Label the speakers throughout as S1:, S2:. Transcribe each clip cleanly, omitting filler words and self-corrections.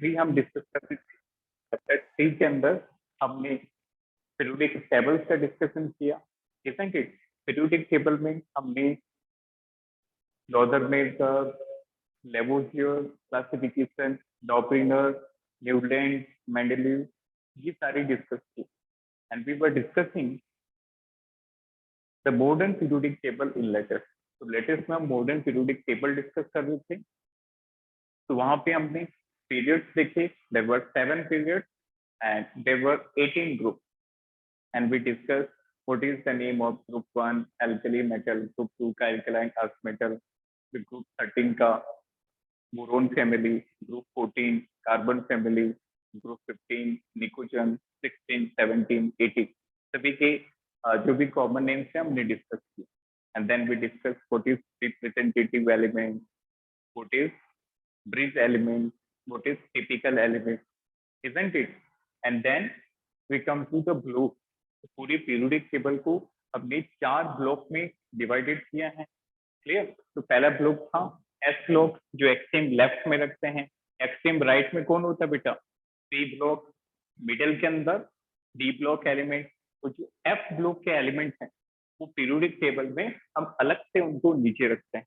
S1: 3 हम डिस्कस कर रहे थे। चैप्टर 3 के अंदर हमने पीरियोडिक टेबल्स का डिस्कशन किया, isn't it? पीरियोडिक टेबल में हमने Lothar Meyer, Lavoisier classification, Dobereiner, Newland, Mendeleev, ये सारी डिस्कस की। And we were discussing the modern periodic table in latest. तो लेटेस्ट में हम मॉडर्न पीरियोडिक टेबल डिस्कस कर रहे थे। तो वहां पे हमने पीरियड्स देखे, there were 7 periods and there were 18 groups, and we discussed what is the name of group 1 alkali metal, group 2 का alkaline earth metal, group 13 का boron family, group 14 carbon family, group 15 निकोजन, 16 17 18 सभी के जो भी कॉमन नेम्स हैं हमने discuss किए। And then we discuss what is representative element, what is bridge element, what is typical element, isn't it? And then we come to the block। तो पूरी periodic table को हमने 4 ब्लॉक में divided किया है। क्लियर? तो पहला ब्लॉक था एस ब्लॉक, जो एक्सट्रीम लेफ्ट में रखते हैं। एक्सट्रीम राइट में कौन होता है बेटा? P block. मिडिल के अंदर डी ब्लॉक एलिमेंट। तो जो एफ ब्लॉक के एलिमेंट हैं वो पीरियोडिक टेबल में हम अलग से उनको नीचे रखते हैं।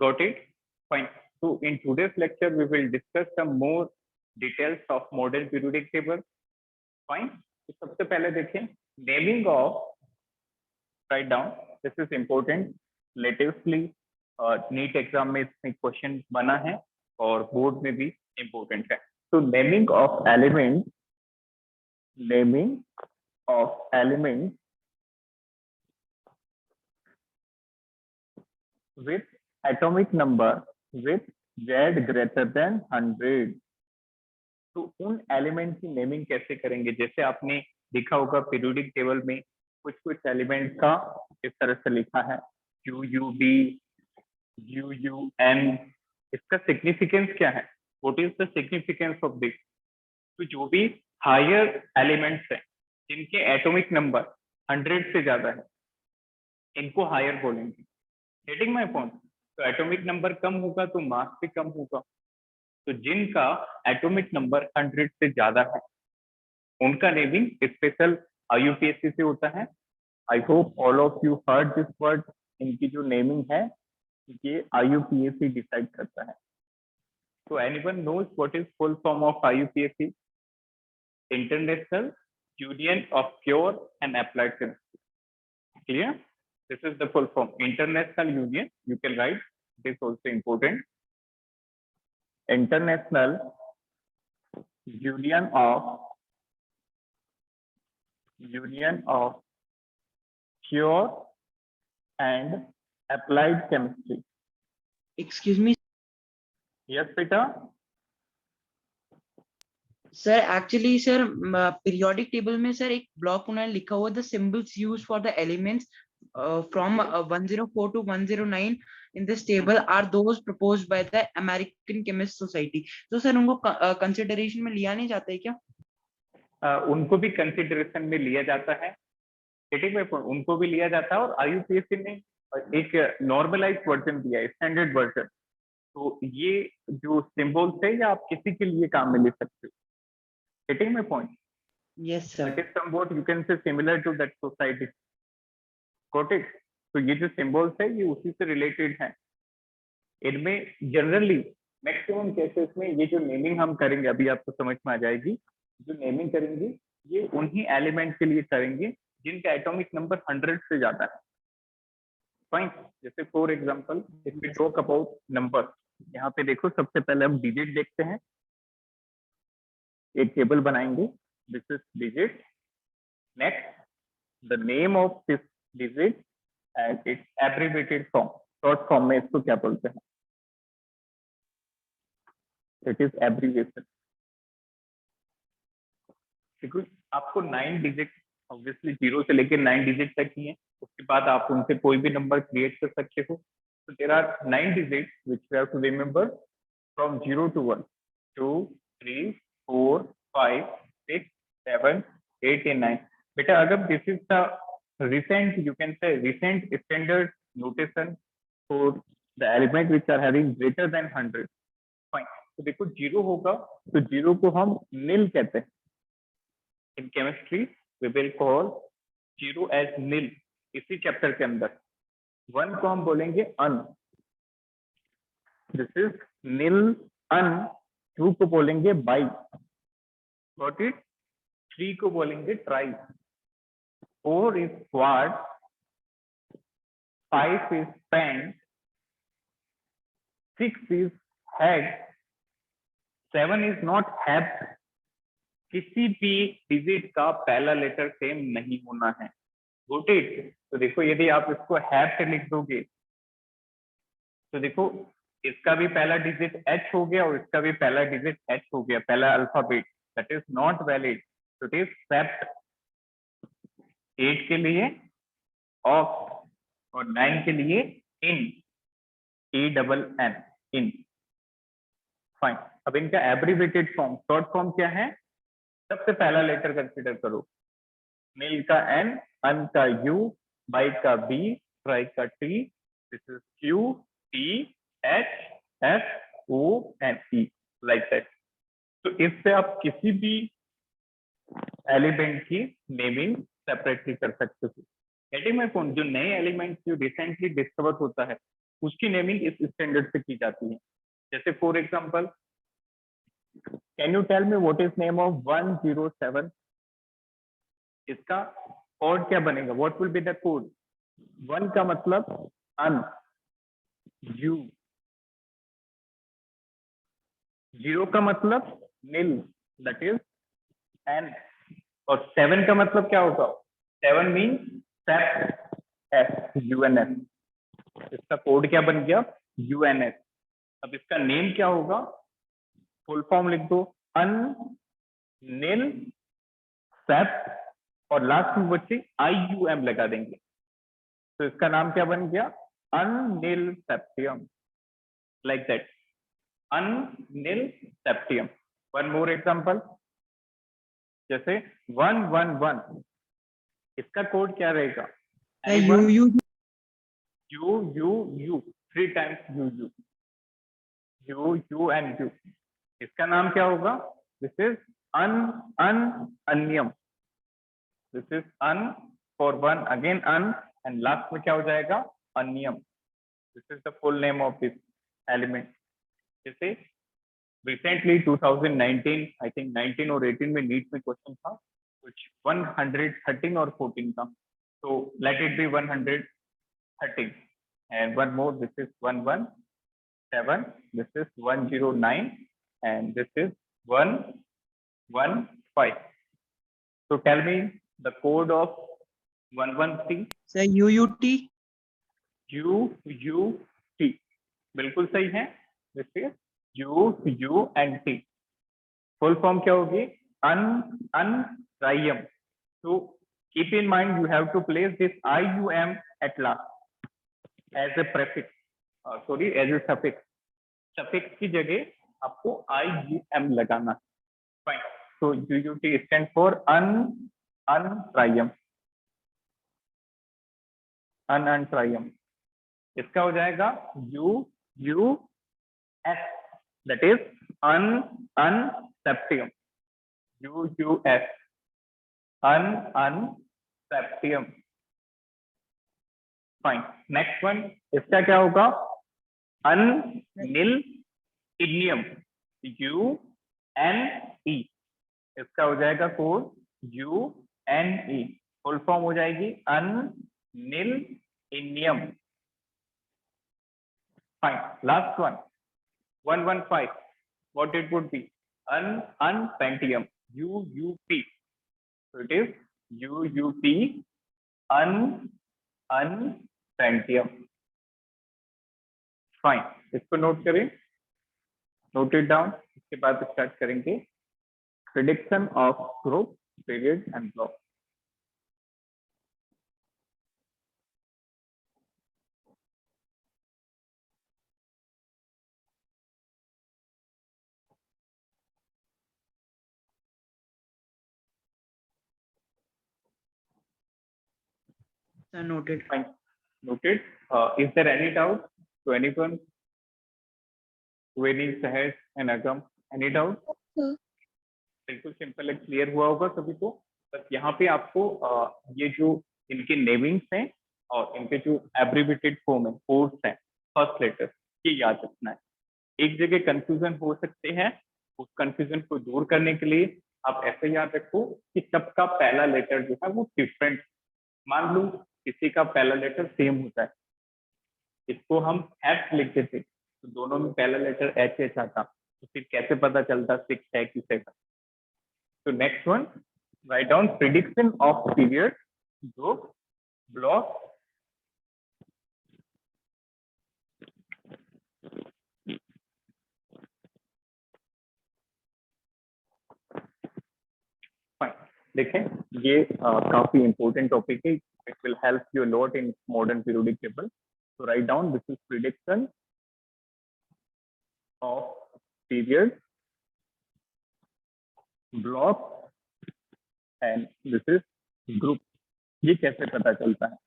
S1: Got it? Fine. So in today's lecture, we will discuss some more details of modern periodic table. Fine. तो सबसे पहले देखें naming of, write down, this is important, latestly NEET exam में इसमें क्वेश्चन बना है और बोर्ड में भी important है। तो naming of element, naming of element with atomic number with Z greater than 100। तो उन एलिमेंट की नेमिंग कैसे करेंगे? जैसे आपने देखा होगा पीरियोडिक टेबल में कुछ कुछ एलिमेंट का इस तरह से लिखा है QUD, UUN। इसका सिग्निफिकेंस क्या है? What is the significance of this? तो जो भी हायर एलिमेंट्स हैं जिनके एटॉमिक नंबर 100 से ज्यादा है, इनको हायर बोलेंगे। Getting my point? तो एटॉमिक नंबर कम होगा तो मास भी कम होगा। तो जिनका एटॉमिक नंबर 100 से ज्यादा है उनका नेमिंग स्पेशल IUPAC से होता है। I hope all of you heard this word. इनकी जो नेमिंग है ये IUPAC डिसाइड करता है। तो anyone knows what is full form of IUPAC? International Union of Pure and Applied Chemistry. Clear? This is the full form, International Union. You can write, it is also important. International Union of Pure and Applied Chemistry.
S2: Excuse me.
S1: Yes, Peter.
S2: Sir, actually, sir, periodic table में sir एक block उन्होंने लिखा हुआ the symbols used for the elements from 104 to 109 in this table are those proposed by the American Chemist Society. तो sir उनको consideration में लिया नहीं जाता है क्या?
S1: उनको भी consideration में लिया जाता है। उनको भी लिया जाता है और IUPAC ने एक normalized version दिया है, standard version। तो ये जो symbols है ये आप किसी के लिए काम में ले सकते हो। Getting my point?
S2: Yes, sir.
S1: It is somewhat you can say similar to that society. Got it? तो ये जो सिंबल्स है ये उसी से रिलेटेड है। इनमें जनरली मैक्सिमम केसेस में ये जो नेमिंग हम करेंगे अभी आपको समझ में आ जाएगी। जो नेमिंग करेंगे ये उन्हीं एलिमेंट के लिए करेंगे जिनका एटॉमिक नंबर 100 से ज्यादा है। फाइन। जैसे for example if we talk about number, यहाँ पे देखो सबसे पहले हम डिजिट देखते हैं। एक टेबल बनाएंगे, this is digit. Next the name of this digit and it's abbreviated form. Short form में इसको क्या बोलते हैं? It is abbreviation. आपको 9 डिजिट ऑब्वियसली 0 से लेकर 9 डिजिट तक ही है, उसके बाद आप उनसे कोई भी नंबर क्रिएट कर सकते हो। तो there are 9 digit which we have to remember from 0 to 1, 2, 3, 4, 5, 6, 7, 8 and 9। बेटा अगर this is the recent, you can say recent standard notation for the element which are having greater than 100। Fine। तो देखो zero होगा तो zero को हम nil कहते हैं। In chemistry we will call zero as nil, इसी चैप्टर के अंदर। वन को हम बोलेंगे un, this is nil un. Two को बोलेंगे बाई, गॉट इट। थ्री को बोलेंगे tri, four is quad, five is pent, six is हेड, सेवन इज नॉट हैप्ट। किसी भी डिजिट का पहला लेटर सेम नहीं होना है, गॉट इट। तो देखो यदि आप इसको हैप्ट लिख दोगे तो देखो इसका भी पहला डिजिट एच हो गया और इसका भी पहला डिजिट एच हो गया, पहला alphabet, that is not valid. तो इट इज सेप्ट। 8 के लिए ऑफ और 9 के लिए enn, a double n, enn. Fine. अब इनका एब्रीवेटेड फॉर्म, शॉर्ट फॉर्म क्या है? सबसे पहला लेटर कंसीडर करो, नील का एन, अन का यू, बाई का बी, ट्राई का T, this is Q T H F O N E, like that. तो इससे आप किसी भी एलिमेंट की नेमिंग सेपरेटली कर सकते हो। Getting my point? जो नए एलिमेंट जो रिसेंटली डिस्कवर होता है उसकी नेमिंग इस स्टैंडर्ड से की जाती है। जैसे for example, can you tell me what is name of 107? इसका कोड क्या बनेगा? What will be the code? 1 का मतलब अन, यू, 0 का मतलब नील, दैट इज एन, और 7 का मतलब क्या होगा? 7 mean sept, S U N S. इसका कोड क्या बन गया? U N S. अब इसका नेम क्या होगा? फुल फॉर्म लिख दो, अन नील सेप्ट, और लास्ट में बच्चे आई यू एम लगा देंगे, तो इसका नाम क्या बन गया? Unnil septium, like that, unnil septium. One more example, जैसे 111, इसका कोड क्या रहेगा?
S2: U U
S1: U U U, 3 times U U, U U and U. इसका नाम क्या होगा? This is un, un unium, this is un for one, again un, and last में क्या हो जाएगा? Unium. This is the full name of this element. जैसे recently 2019, I think 19 और 18 में नीट में क्वेश्चन था कुछ 113 और 14 का, तो let it be 113, and one more, this is 117, this is 109, and this is 115. So tell me the code of 113.
S2: Sir UUT
S1: UUT, बिल्कुल सही है। This is UUNT। Full form क्या होगी? अन, अनरायम। तो keep in mind you have to place this IUM at last as a prefix, sorry, as a suffix। suffix की जगह आपको IUM लगाना। Fine. so UUT stands for untrium, untrium। इसका हो जाएगा UUS, that is unseptium, UUS, unseptium। Fine. Next one, इसका क्या होगा? अननील इग्नियम, UNE। इसका हो जाएगा कोड UNE। फुल फॉर्म हो जाएगी unnilennium. Fine. Last one, 115, what it would be? Unpentium, UUP। so it is UUP, unpentium। Fine. इसको note करें, नोट इट डाउन। इसके बाद स्टार्ट करेंगे prediction of group, period and block.
S2: sir noted.
S1: Fine. Noted. Is there any doubt to anyone? Very Sahaj and Agam, any doubt? बिल्कुल simple है, clear हुआ होगा सभी को। बस यहाँ पे आपको ये जो इनके नेमिंग्स हैं और इनके जो एब्रीवेटेड फॉर्म है, कोड्स हैं, फर्स्ट लेटर, ये याद रखना है। एक जगह कंफ्यूजन हो सकते हैं, उस कंफ्यूजन को दूर करने के लिए आप ऐसे याद रखो कि सबका पहला लेटर जो है वो डिफरेंट। मान लो किसी का पहला लेटर सेम होता है, इसको हम एच लिखते थे तो दोनों में पहला लेटर एच एच आता, तो फिर कैसे पता चलता 6 है कि 7? तो next one, write down prediction of period जो ब्लॉक देखें, ये काफी इंपॉर्टेंट टॉपिक है, it will help you lot in modern periodic table. तो write down this is prediction of period block and this is group. ये कैसे पता चलता है?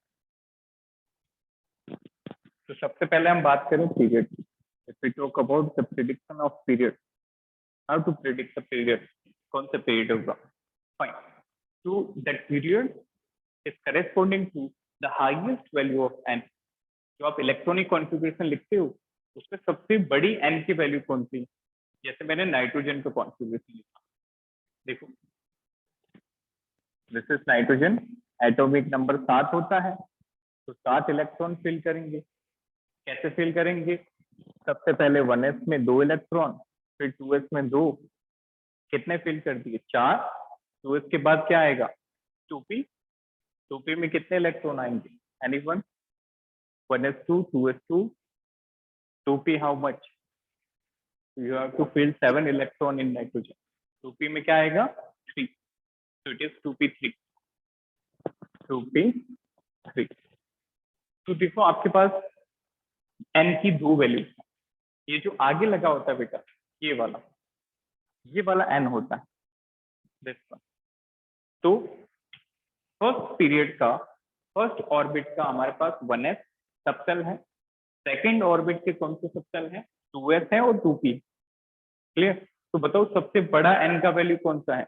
S1: तो सबसे पहले हम बात करें पीरियड की। If we talk about the prediction of period, how to predict the period, कौन सा पीरियड होगा? फाइन, तो that period is corresponding to the highest value of N. जो आप इलेक्ट्रॉनिक कॉन्फ़िगरेशन लिखते हो उसमें सबसे बड़ी एन की वैल्यू कौन सी? जैसे मैंने नाइट्रोजन का कॉन्फ़िगरेशन लिखा, देखो this is nitrogen, atomic number 7 होता है, तो 7 इलेक्ट्रॉन फिल करेंगे। कैसे फिल करेंगे? सबसे पहले 1s में 2 इलेक्ट्रॉन, फिर 2s में 2, कितने फिल कर दिए? 4। तो इसके बाद क्या आएगा? 2p। 2p में कितने इलेक्ट्रॉन आएंगे? Anyone? 1s2, 2s2, 2p how much? You have to fill 7 electron in nitrogen. 2p में क्या आएगा? 3. So it is 2p3. 2p3. तो देखो आपके पास n की 2 वैल्यू, ये जो आगे लगा होता है बेटा, ये वाला n होता है, दिस वन। तो फर्स्ट पीरियड का फर्स्ट ऑर्बिट का हमारे पास 1s सबसेल है, सेकंड ऑर्बिट के कौन से सबसेल है? 2s है और 2p। क्लियर? तो बताओ सबसे बड़ा n का वैल्यू कौन सा है?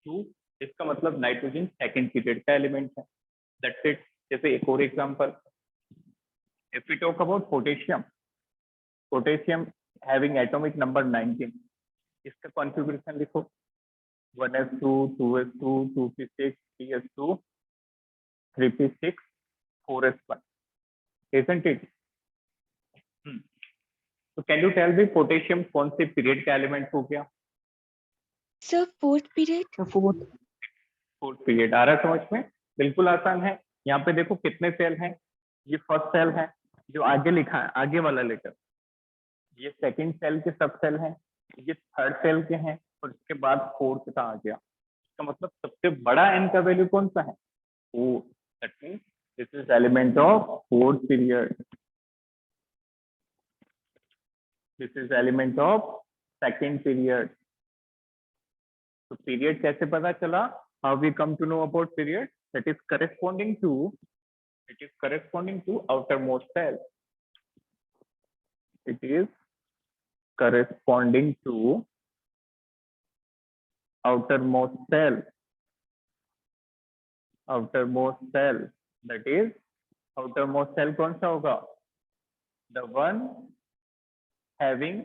S1: 2। इसका मतलब नाइट्रोजन सेकंड पीरियड का एलिमेंट है, दैट्स इट। जैसे एक और example, if we talk about potassium, potassium having atomic number 19, इसका कॉन्फ़िगरेशन लिखो, 1s2, 2s2, 2p6, 3s2, 3p6, 4s1, isn't it? तो can you tell me potassium कौन से पीरियड का एलिमेंट हो गया?
S3: Sir fourth period.
S1: Fourth period. आ रहा समझ में? बिल्कुल आसान है। यहाँ पे देखो कितने सेल हैं, ये फर्स्ट सेल है जो आगे लिखा है, आगे वाला लेटर, ये सेकंड सेल के सब सेल हैं, ये थर्ड सेल के हैं, और इसके बाद फोर्थ का आ गया। इसका मतलब सबसे बड़ा एन का वैल्यू कौन सा है? 4। That means this is element of fourth period, this is element of second period. तो पीरियड कैसे पता चला? How we come to know about period? That is corresponding to, it is corresponding to outermost cell. It is corresponding to outermost cell. Outermost cell. That is outermost cell कौन सा होगा? The one having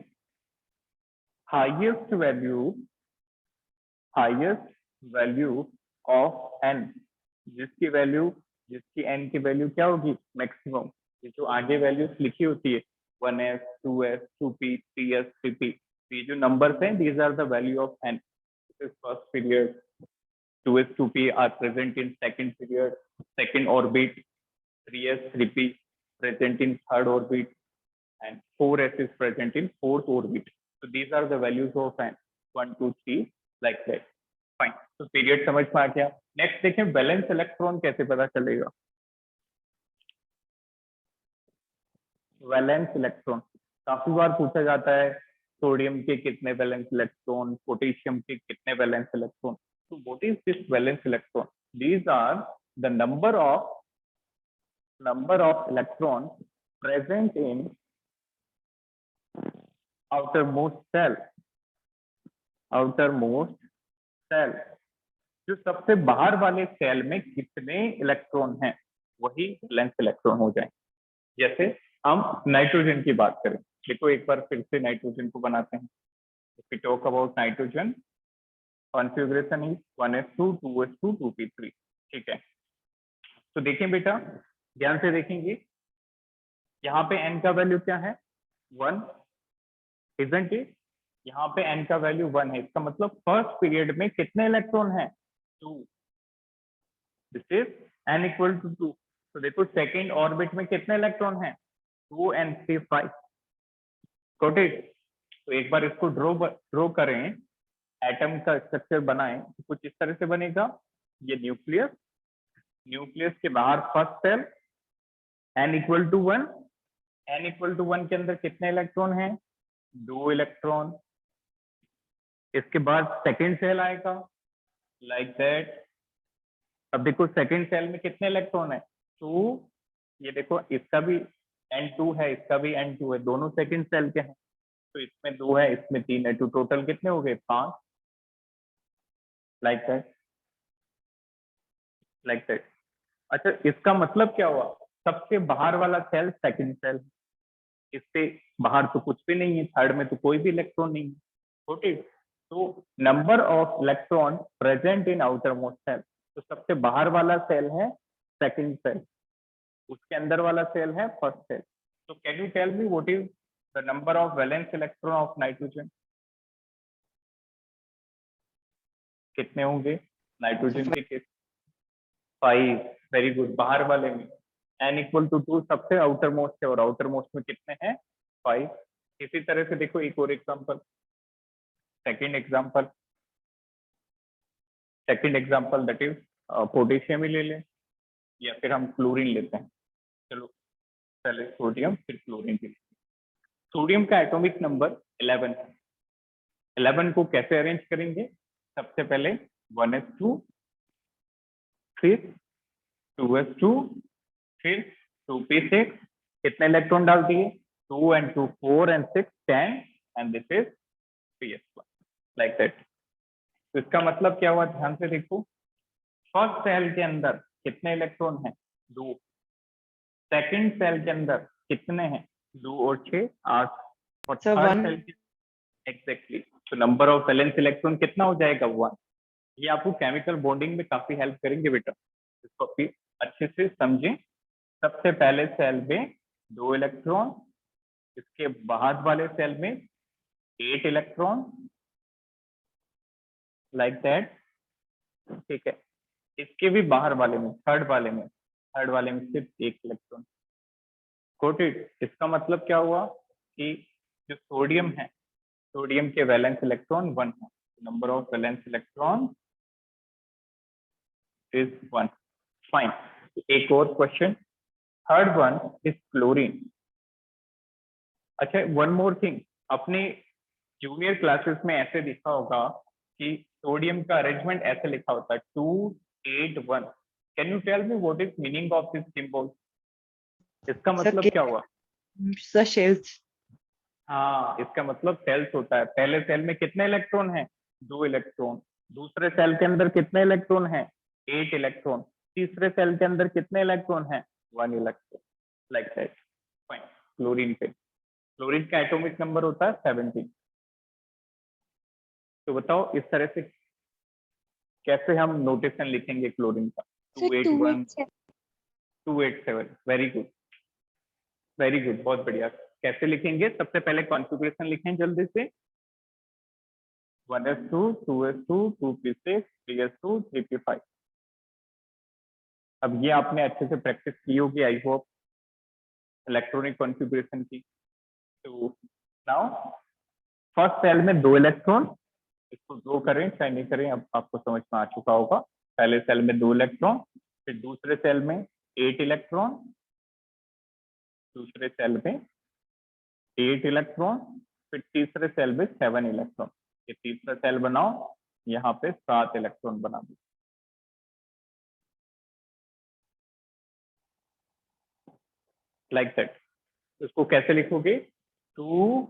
S1: highest value of n. जिसकी n की value क्या होगी? Maximum. ये जो आगे वैल्यूज लिखी होती है 1s, 2s, 2p, 3s, 3p, ये जो नंबर्स हैं, these are the value of n. This is first period. 2s, 2p are present in second period, second orbit. 3s, 3p present in third orbit, and 4s is present in fourth orbit. So these are the values of n. 1, 2, 3 like that. Fine, तो period समझ में आ गया। Next देखें, valence electron कैसे पता चलेगा? Valence electron काफी बार पूछा जाता है, सोडियम के कितने वैलेंस इलेक्ट्रॉन, पोटेशियम के कितने वैलेंस इलेक्ट्रॉन। तो what is this valence electron? These are the number of electron present in outermost cell, outermost cell, जो सबसे बाहर वाले सेल में कितने इलेक्ट्रॉन हैं वही वैलेंस इलेक्ट्रॉन हो जाए। जैसे हम नाइट्रोजन की बात करें, देखो एक बार फिर से नाइट्रोजन को बनाते हैं। If we talk about nitrogen, configuration is 1s2 2s2 2p3, ठीक है। तो देखें बेटा, ध्यान से देखेंगे, यहाँ पे n का वैल्यू क्या है, 1, isn't it? यहाँ पे n का वैल्यू 1 है, इसका मतलब फर्स्ट पीरियड में कितने इलेक्ट्रॉन हैं, 2। This is n equal to 2। तो देखो सेकेंड ऑर्बिट में कितने इलेक्ट्रॉन हैं, 2 and 3 5। Got it. तो एक बार इसको ड्रॉ करें, एटम का स्ट्रक्चर बनाएं तो कुछ इस तरह से बनेगा। ये न्यूक्लियस, न्यूक्लियस के बाहर first shell, n equal to 1, n equal to 1 के अंदर कितने इलेक्ट्रॉन हैं, 2 इलेक्ट्रॉन। इसके बाद सेकेंड सेल आएगा, लाइक दैट। अब देखो सेकेंड सेल में कितने इलेक्ट्रॉन है, 2। ये देखो इसका भी n2 है, इसका भी n2 है, दोनों सेकेंड सेल के हैं। तो इसमें 2 है, इसमें 3 है, तो टोटल कितने हो गए, 5, लाइक दैट, लाइक दैट। अच्छा, इसका मतलब क्या हुआ, सबसे बाहर वाला सेल सेकंड सेल, इससे बाहर तो कुछ भी नहीं है, थर्ड में तो कोई भी इलेक्ट्रॉन नहीं है। ओके, तो number of electron present in outermost shell, तो सबसे बाहर वाला सेल है सेकंड सेल, उसके अंदर वाला सेल है फर्स्ट सेल। तो can you tell me what is the number of valence electron of nitrogen, कितने होंगे नाइट्रोजन के केस, 5। वेरी गुड, बाहर वाले में n इक्वल टू 2 सबसे आउटर मोस्ट है, और आउटर मोस्ट में कितने हैं, 5। इसी तरह से देखो एक और example, second example, second example that is potassium ही ले लें, या फिर हम क्लोरीन लेते हैं। चलो पहले सोडियम फिर क्लोरीन की। सोडियम का एटॉमिक नंबर 11 है। 11 को कैसे अरेंज करेंगे, सबसे पहले 1s2, फिर 2s2, फिर 2p6, कितने इलेक्ट्रॉन डाल दिए, 2 and 2 4 and 6 10, and this is ps1, like that। तो इसका मतलब क्या हुआ, ध्यान से देखो, फर्स्ट सेल के अंदर कितने इलेक्ट्रॉन हैं, 2। सेकंड सेल के अंदर कितने हैं, 2 और 6 8, और
S2: So
S1: थर्ड
S2: one,
S1: सेल के एग्जैक्टली, तो नंबर ऑफ वैलेंस इलेक्ट्रॉन कितना हो जाएगा, 1। ये आपको केमिकल बॉन्डिंग में काफी हेल्प करेंगे बेटा, इसको भी अच्छे से समझें। सबसे पहले सेल में 2 इलेक्ट्रॉन, इसके बाद वाले सेल में 8 इलेक्ट्रॉन, लाइक दैट, ठीक है। इसके भी बाहर वाले में, थर्ड वाले में सिर्फ 1 इलेक्ट्रॉन। Got it. इसका मतलब क्या हुआ कि जो सोडियम है, सोडियम के वैलेंस इलेक्ट्रॉन 1 है, number of valence electron is 1। Fine. एक और question, third one is chlorine. अच्छा, वन मोर थिंग, अपने जूनियर क्लासेस में ऐसे लिखा होगा कि सोडियम का अरेंजमेंट ऐसे लिखा होता है 2 8 1। Can you tell me what is meaning of this symbol, इसका मतलब क्या हुआ,
S2: the shells.
S1: हाँ, इसका मतलब सेल्स होता है। पहले सेल में कितने इलेक्ट्रॉन हैं, 2 इलेक्ट्रॉन। दूसरे सेल के अंदर कितने इलेक्ट्रॉन हैं, 8 इलेक्ट्रॉन। तीसरे सेल के अंदर कितने इलेक्ट्रॉन हैं, 1 electron, like that. Fine. Chlorine पे, क्लोरीन का एटॉमिक नंबर होता है 17। तो बताओ इस तरह से कैसे हम नोटेशन लिखेंगे क्लोरीन का,
S3: So
S1: 281
S3: 287.
S1: 287। Very good, very good, बहुत बढ़िया। कैसे लिखेंगे, सबसे पहले कॉन्फ़िगरेशन लिखें जल्दी से, 1s2 2s2 2p6 3s2 3p5। अब ये आपने अच्छे से प्रैक्टिस की होगी आई होप, इलेक्ट्रॉनिक कॉन्फ़िगरेशन की। तो नाउ फर्स्ट सेल में 2 इलेक्ट्रॉन, इसको ड्रॉ करें चाहे नहीं करें, अब आपको समझ में आ चुका होगा। पहले सेल में 2 इलेक्ट्रॉन, फिर दूसरे सेल में 8 इलेक्ट्रॉन, दूसरे सेल में 8 इलेक्ट्रॉन, फिर तीसरे सेल में 7 इलेक्ट्रॉन। ये तीसरा सेल बनाओ, यहाँ पे 7 इलेक्ट्रॉन बना दो, लाइक दैट। इसको कैसे लिखोगे, 2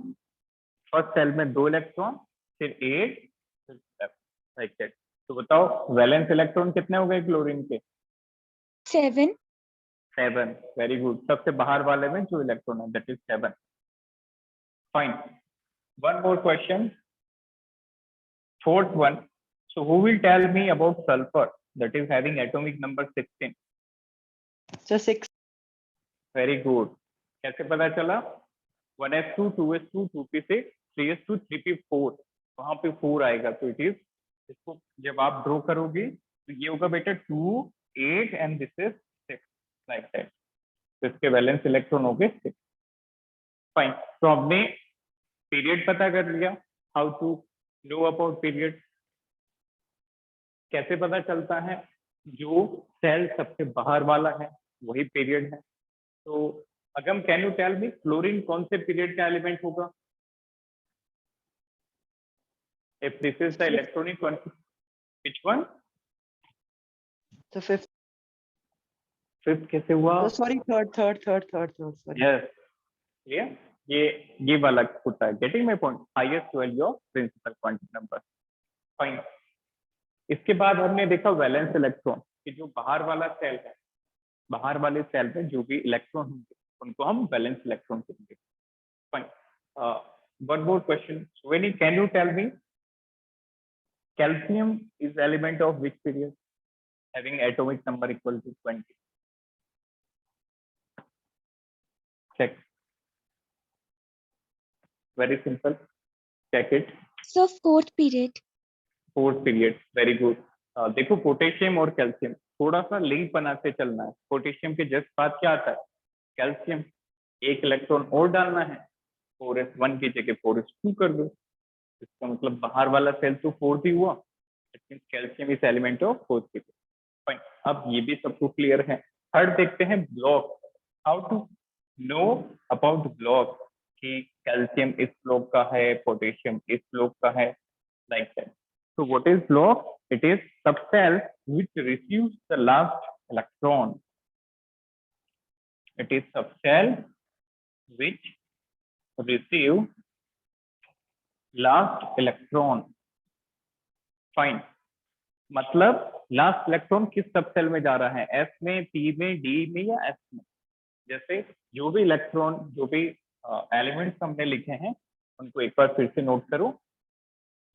S1: फर्स्ट सेल में 2 इलेक्ट्रॉन, फिर 8, फिर 7, लाइक दैट। तो बताओ वैलेंस इलेक्ट्रॉन कितने हो गए क्लोरीन के?
S3: 7.
S1: 7। Very good. सबसे बाहर वाले में जो इलेक्ट्रॉन है that is 7। Fine. One more question, fourth one. So who will tell me about sulfur that is having atomic number 16?
S2: So 6.
S1: Very good. कैसे पता चला? 1s2, 2s2, 2p6, 3s2, 3p4, वहां पे 4 आएगा, तो इट इज, इसको जब आप ड्रॉ करोगे तो ये होगा बेटा 2, 8 and this is 6, like that. तो इसके वैलेंस इलेक्ट्रॉन हो गए 6। फाइन। तो हमने पीरियड पता कर लिया। How to know about period? कैसे पता चलता है? जो सेल सबसे बाहर वाला है वही पीरियड है। तो Agam, can you tell me chlorine कौन से पीरियड का एलिमेंट होगा? If this is the electronic which one?
S2: So 5th.
S1: Fifth कैसे हुआ?
S2: Oh, sorry, third. Sorry.
S1: Yes, clear. ये वाला होता है, getting my point, highest value of principal quantum number. Fine. इसके बाद हमने देखा वैलेंस इलेक्ट्रॉन कि जो बाहर वाला सेल है, बाहर वाले सेल में जो भी इलेक्ट्रॉन होंगे उनको हम वैलेंस इलेक्ट्रॉन कहेंगे। Fine. One more question, Suveni, can you tell me calcium is element of which period having atomic number equal to 20? Check. Very simple. Check it.
S3: So 4th period.
S1: Fourth period. Very good. देखो potassium और calcium थोड़ा सा link बनाते चलना है। Potassium के just बाद क्या आता है? कैल्शियम। एक इलेक्ट्रॉन और डालना है, 4s1 की जगह 4s2 कर दो। इसका मतलब बाहर वाला सेल तो 4th ही हुआ, calcium is element of 4th period. Fine. अब ये भी सबको क्लियर है। थर्ड देखते हैं block. How to know about block कि कैल्शियम इस ब्लॉक का है, पोटेशियम इस ब्लॉक का है, like that. So what is block? It is subcell which receives the last electron. It is subcell which receive last electron. Fine. मतलब last electron किस subshell में जा रहा है? एस में, पी में, डी में या एस में? जैसे जो भी इलेक्ट्रॉन, जो भी एलिमेंट्स हमने लिखे हैं उनको एक बार फिर से नोट करो।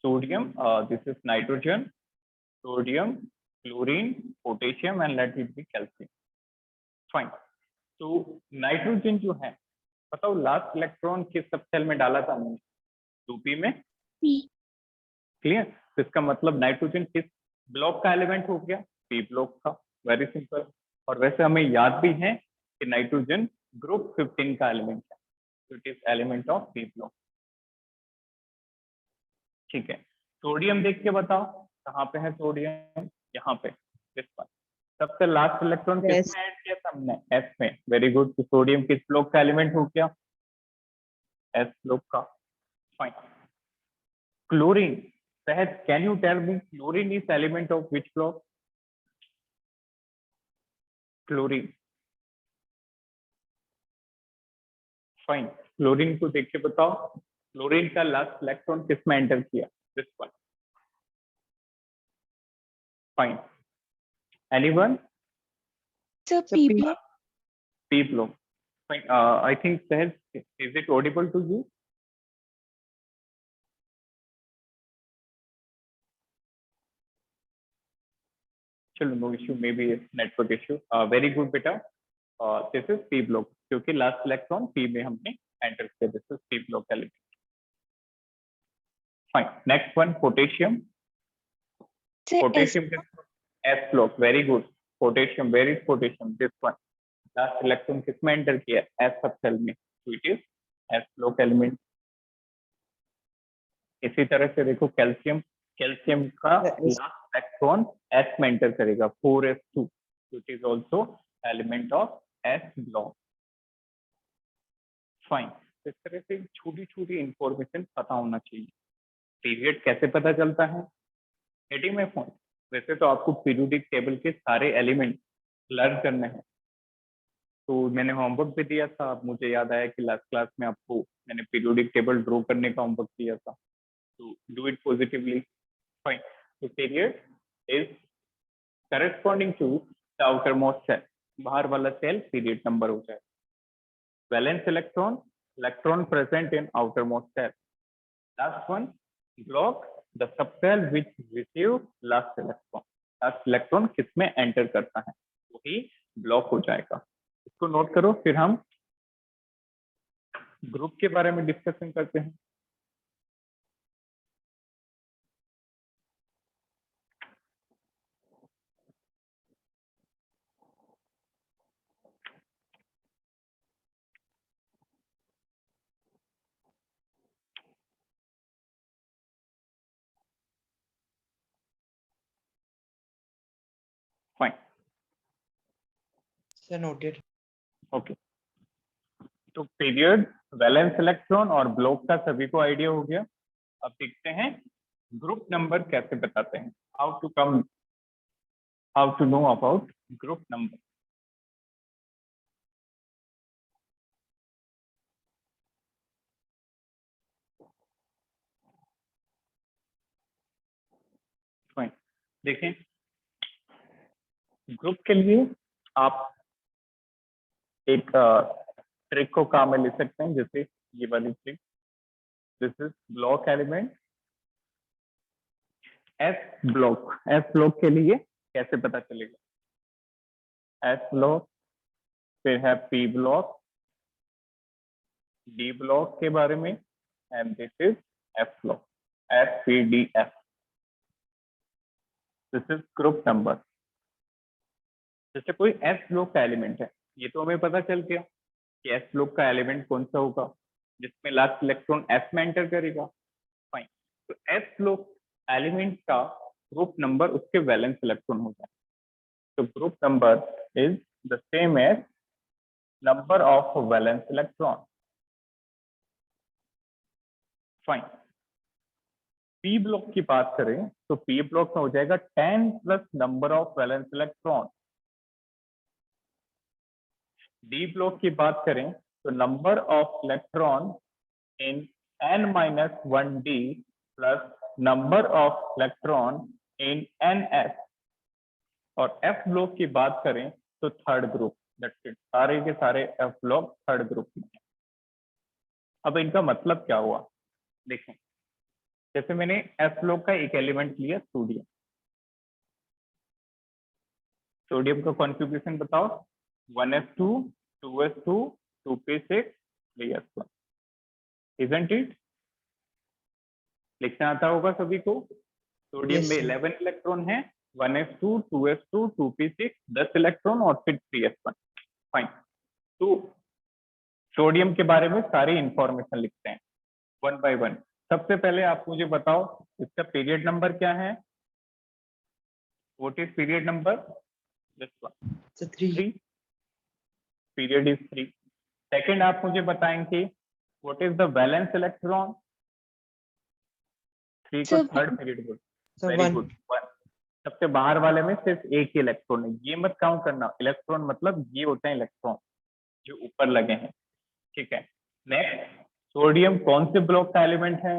S1: Sodium, this is nitrogen, sodium, chlorine, potassium and let it be calcium. Fine. तो नाइट्रोजन जो है, बताओ लास्ट इलेक्ट्रॉन किस सबसेल में डाला था हमने? 2p में।
S3: P.
S1: क्लियर। तो इसका मतलब नाइट्रोजन किस ब्लॉक का एलिमेंट हो गया? p ब्लॉक का। Very simple. और वैसे हमें याद भी है कि नाइट्रोजन ग्रुप 15 का एलिमेंट है, तो it is element of p block. ठीक है। सोडियम देख के बताओ कहाँ पे है सोडियम? यहाँ पे, दिस वन। सबसे लास्ट इलेक्ट्रॉन
S2: Yes.
S1: किसमें ऐड किया था हमने? एस में। Very good. तो सोडियम किस ब्लॉक का एलिमेंट हो गया? एस ब्लॉक का। Fine. Chlorine, Sahaj can you tell me chlorine is element of which block? Chlorine. Fine. Chlorine को देख के बताओ क्लोरीन का लास्ट इलेक्ट्रॉन किस में एंटर किया? This one. Fine. Anyone?
S3: So
S2: So
S3: P
S2: P.
S3: block.
S1: P block. Fine. I think Sahaj, is it audible to you? चलो, no issue, maybe a network issue. Very good बेटा। This is P block क्योंकि last electron P में हमने enter किया। This is P block element. Fine. Next one potassium.
S3: So S.
S1: Potassium S block। Very good. Potassium, where is potassium? This one. Last electron किस में enter किया? S subshell में, तो it is S block element. इसी तरह से देखो calcium, calcium का
S2: Yes.
S1: लास्ट इलेक्ट्रॉन S में एंटर करेगा, 4s2, it is also element of S block. Fine. इस तरह से छोटी छोटी इंफॉर्मेशन पता होना चाहिए। पीरियड कैसे पता चलता है? Getting my point? वैसे तो आपको पीरियोडिक टेबल के सारे एलिमेंट लर्न करने हैं, तो मैंने होमवर्क भी दिया था, अब मुझे याद आया कि लास्ट क्लास में आपको मैंने पीरियोडिक टेबल ड्रॉ करने का होमवर्क दिया था, तो डू इट पॉजिटिवली। फाइन। तो period is corresponding to the outermost shell, बाहर वाला सेल पीरियड नंबर हो जाए। Valence electron, electron present in outermost shell. Last one, block, the subshell which receive last electron. Last electron किसमें enter करता है वही block हो जाएगा। इसको नोट करो, फिर हम ग्रुप के बारे में डिस्कशन करते हैं। Fine,
S2: Sir, noted.
S1: ओके। तो पीरियड, वैलेंस इलेक्ट्रॉन और ब्लॉक का सभी को आइडिया हो गया। अब देखते हैं ग्रुप नंबर कैसे बताते हैं, how to know about group number. Fine, देखें ग्रुप के लिए आप एक ट्रिक को काम में ले सकते हैं, जैसे ये वाली trick, this is block element S block. S block के लिए कैसे पता चलेगा? एस ब्लॉक, फिर है पी ब्लॉक, डी ब्लॉक के बारे में, and this is F block, F P D F. This is group number. जैसे कोई एस ब्लॉक का एलिमेंट है, ये तो हमें पता चल गया कि एस ब्लॉक का एलिमेंट कौन सा होगा, जिसमें लास्ट इलेक्ट्रॉन एस में एंटर करेगा। फाइन, तो एस ब्लॉक एलिमेंट का ग्रुप नंबर उसके वैलेंस इलेक्ट्रॉन हो जाए। तो group number is the same as number of valence electron. Fine, P block की बात करें तो पी ब्लॉक में हो जाएगा 10 plus number of valence electron. D block की बात करें तो number of electron in n minus 1d plus number of electron in ns। और एफ ब्लॉक की बात करें तो थर्ड ग्रुप, दैट्स इट, सारे के सारे एफ ब्लॉक थर्ड ग्रुप में है। अब इनका मतलब क्या हुआ देखें, जैसे मैंने एफ ब्लॉक का एक एलिमेंट लिया सोडियम। सोडियम का कॉन्फ़िगरेशन बताओ, 1s2 2s2 2p6 3s1, isn't it? लिखना आता होगा सभी को। सोडियम
S2: Yes,
S1: में
S2: sir.
S1: 11 इलेक्ट्रॉन है, 1s2 2s2 2p6 10 इलेक्ट्रॉन और फिर 3s1। फाइन, तो सोडियम के बारे में सारी इंफॉर्मेशन लिखते हैं वन बाय वन। सबसे पहले आप मुझे बताओ इसका पीरियड नंबर क्या है? What is period number? This one,
S2: So 3.
S1: 3, period is 3। Second आप मुझे बताएंगे what is the valence electron? 3 को
S3: Sir,
S1: थर्ड पीरियड बोल।
S2: So
S1: very
S2: 1.
S1: गुड, 1। सबसे बाहर वाले में सिर्फ एक ही इलेक्ट्रॉन है, ये मत काउंट करना। इलेक्ट्रॉन मतलब ये होते हैं इलेक्ट्रॉन जो ऊपर लगे हैं, ठीक है। नेक्स्ट, सोडियम कौन से ब्लॉक का एलिमेंट है?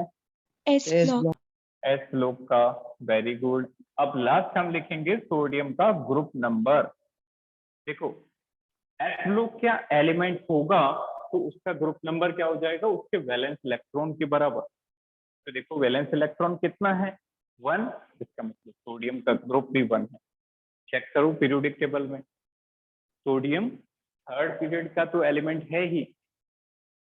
S3: S
S2: S
S3: block.
S2: block.
S1: S block का, वेरी गुड। अब लास्ट हम लिखेंगे सोडियम का ग्रुप नंबर। देखो एस ब्लॉक क्या एलिमेंट होगा तो उसका ग्रुप नंबर क्या हो जाएगा? उसके वैलेंस इलेक्ट्रॉन के बराबर। तो देखो वैलेंस इलेक्ट्रॉन कितना है? 1, इसका मतलब सोडियम का ग्रुप भी 1 है। चेक करो पीरियोडिक टेबल में, सोडियम थर्ड पीरियड का तो एलिमेंट है ही,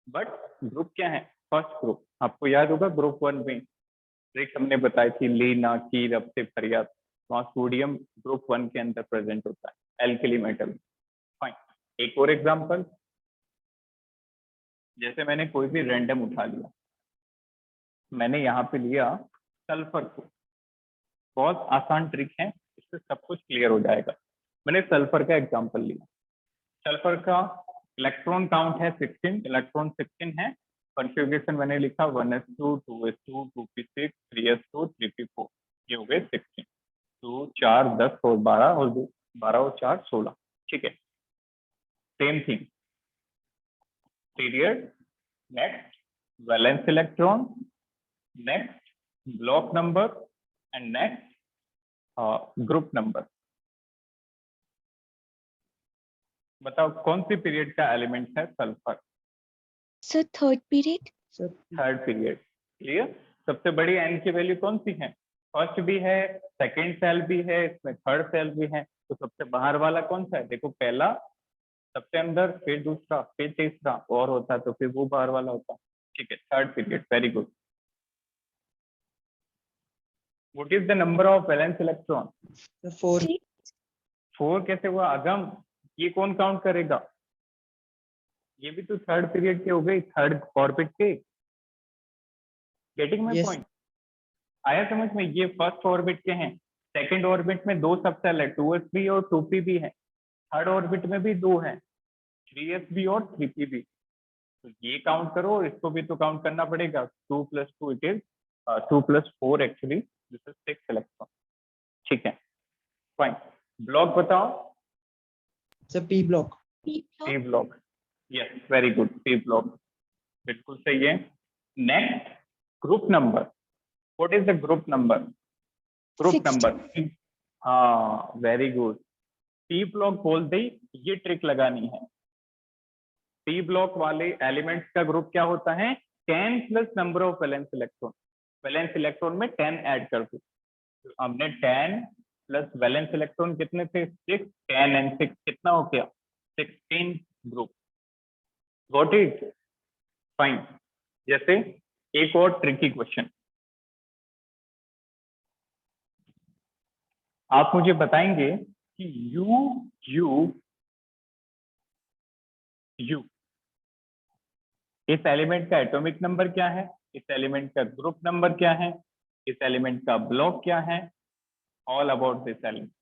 S1: बट ग्रुप क्या है? First group. आपको याद होगा ग्रुप 1 में ट्रिक हमने बताई थी, लीना की रब से फरियाद, वहां सोडियम ग्रुप 1 के अंदर प्रेजेंट होता है, एल्कली मेटल। फाइन, एक और एग्जांपल, जैसे मैंने कोई भी रैंडम उठा लिया, मैंने यहाँ पे लिया सल्फर को। बहुत आसान ट्रिक है, इससे सब कुछ क्लियर हो जाएगा। मैंने सल्फर का एग्जांपल लिया, सल्फर का इलेक्ट्रॉन काउंट है 16, इलेक्ट्रॉन 16 है। कॉन्फ़िगरेशन मैंने लिखा 1s2 2s2 2p6 3s2 3p4, ये हो गए 16। 2 4 10 और 12 और 12 और 4 16, ठीक है। same thing. Period, next valence electron, next block number, and next group number. बताओ कौन सी पीरियड का एलिमेंट है sulphur?
S3: Sir, third period.
S2: Sir,
S1: third period. Clear? सबसे बड़ी एन की वैल्यू कौन सी है? फर्स्ट भी है, सेकंड सेल भी है, इसमें थर्ड सेल भी है. तो सबसे बाहर वाला कौन सा है? देखो पहला सबसे अंदर, फिर दूसरा, फिर तीसरा, और होता तो फिर वो बाहर वाला होता. ठीक है, third period. Very good. What is the number of valence electron?
S2: the 4.
S3: 3.
S1: 4 कैसे हुआ अगम? ये कौन काउंट करेगा? ये भी तो थर्ड पीरियड के हो गए, थर्ड ऑर्बिट के. Getting my
S2: Yes.
S1: पॉइंट? आया समझ में? ये फर्स्ट ऑर्बिट के हैं. सेकंड ऑर्बिट में 2 सबसेल है, 2s3 और 2p है. थर्ड ऑर्बिट में भी 2 है, 3sb और 3pb. तो ये काउंट करो और इसको भी तो काउंट करना पड़ेगा. 2 + 2 it is 2 + 4 actually this is 6 electron. ठीक है, फाइन. ब्लॉक बताओ.
S2: Sir, P block.
S3: P block.
S1: P block. Yes, very good. P block. बिल्कुल सही है. Next, group number. What is the group number? Group
S3: 16.
S1: number. हाँ, very good. P block बोल दे, ये trick लगानी है. P block वाले एलिमेंट्स का ग्रुप क्या होता है? 10 plus number of valence electron. Valence electron में 10 ऐड कर दो. तो हमने 10 प्लस वैलेंस इलेक्ट्रॉन कितने थे? 6. 10 and 6 कितना हो गया? 16 ग्रुप. Got it? फाइन. जैसे एक और ट्रिकी क्वेश्चन, आप मुझे बताएंगे कि यू इस एलिमेंट का एटॉमिक नंबर क्या है, इस एलिमेंट का ग्रुप नंबर क्या है, इस एलिमेंट का ब्लॉक क्या है, all about this element.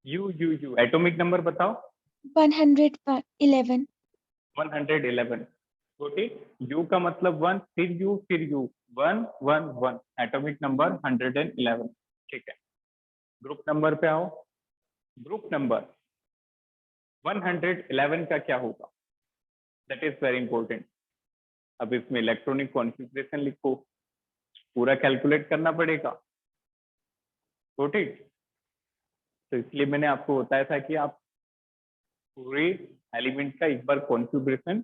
S1: You atomic number बताओ.
S3: 111.
S1: 111. छोटी यू का मतलब 1, फिर यू 1 1 1. Atomic number 111. ठीक है, ग्रुप नंबर पे आओ. ग्रुप नंबर 111 का क्या होगा? That is very important. अब इसमें इलेक्ट्रॉनिक कॉन्फ़िगरेशन लिखो, पूरा कैलकुलेट करना पड़ेगा. छोटी, तो इसलिए मैंने आपको बताया था कि आप पूरे एलिमेंट का एक बार कॉन्फ़िगरेशन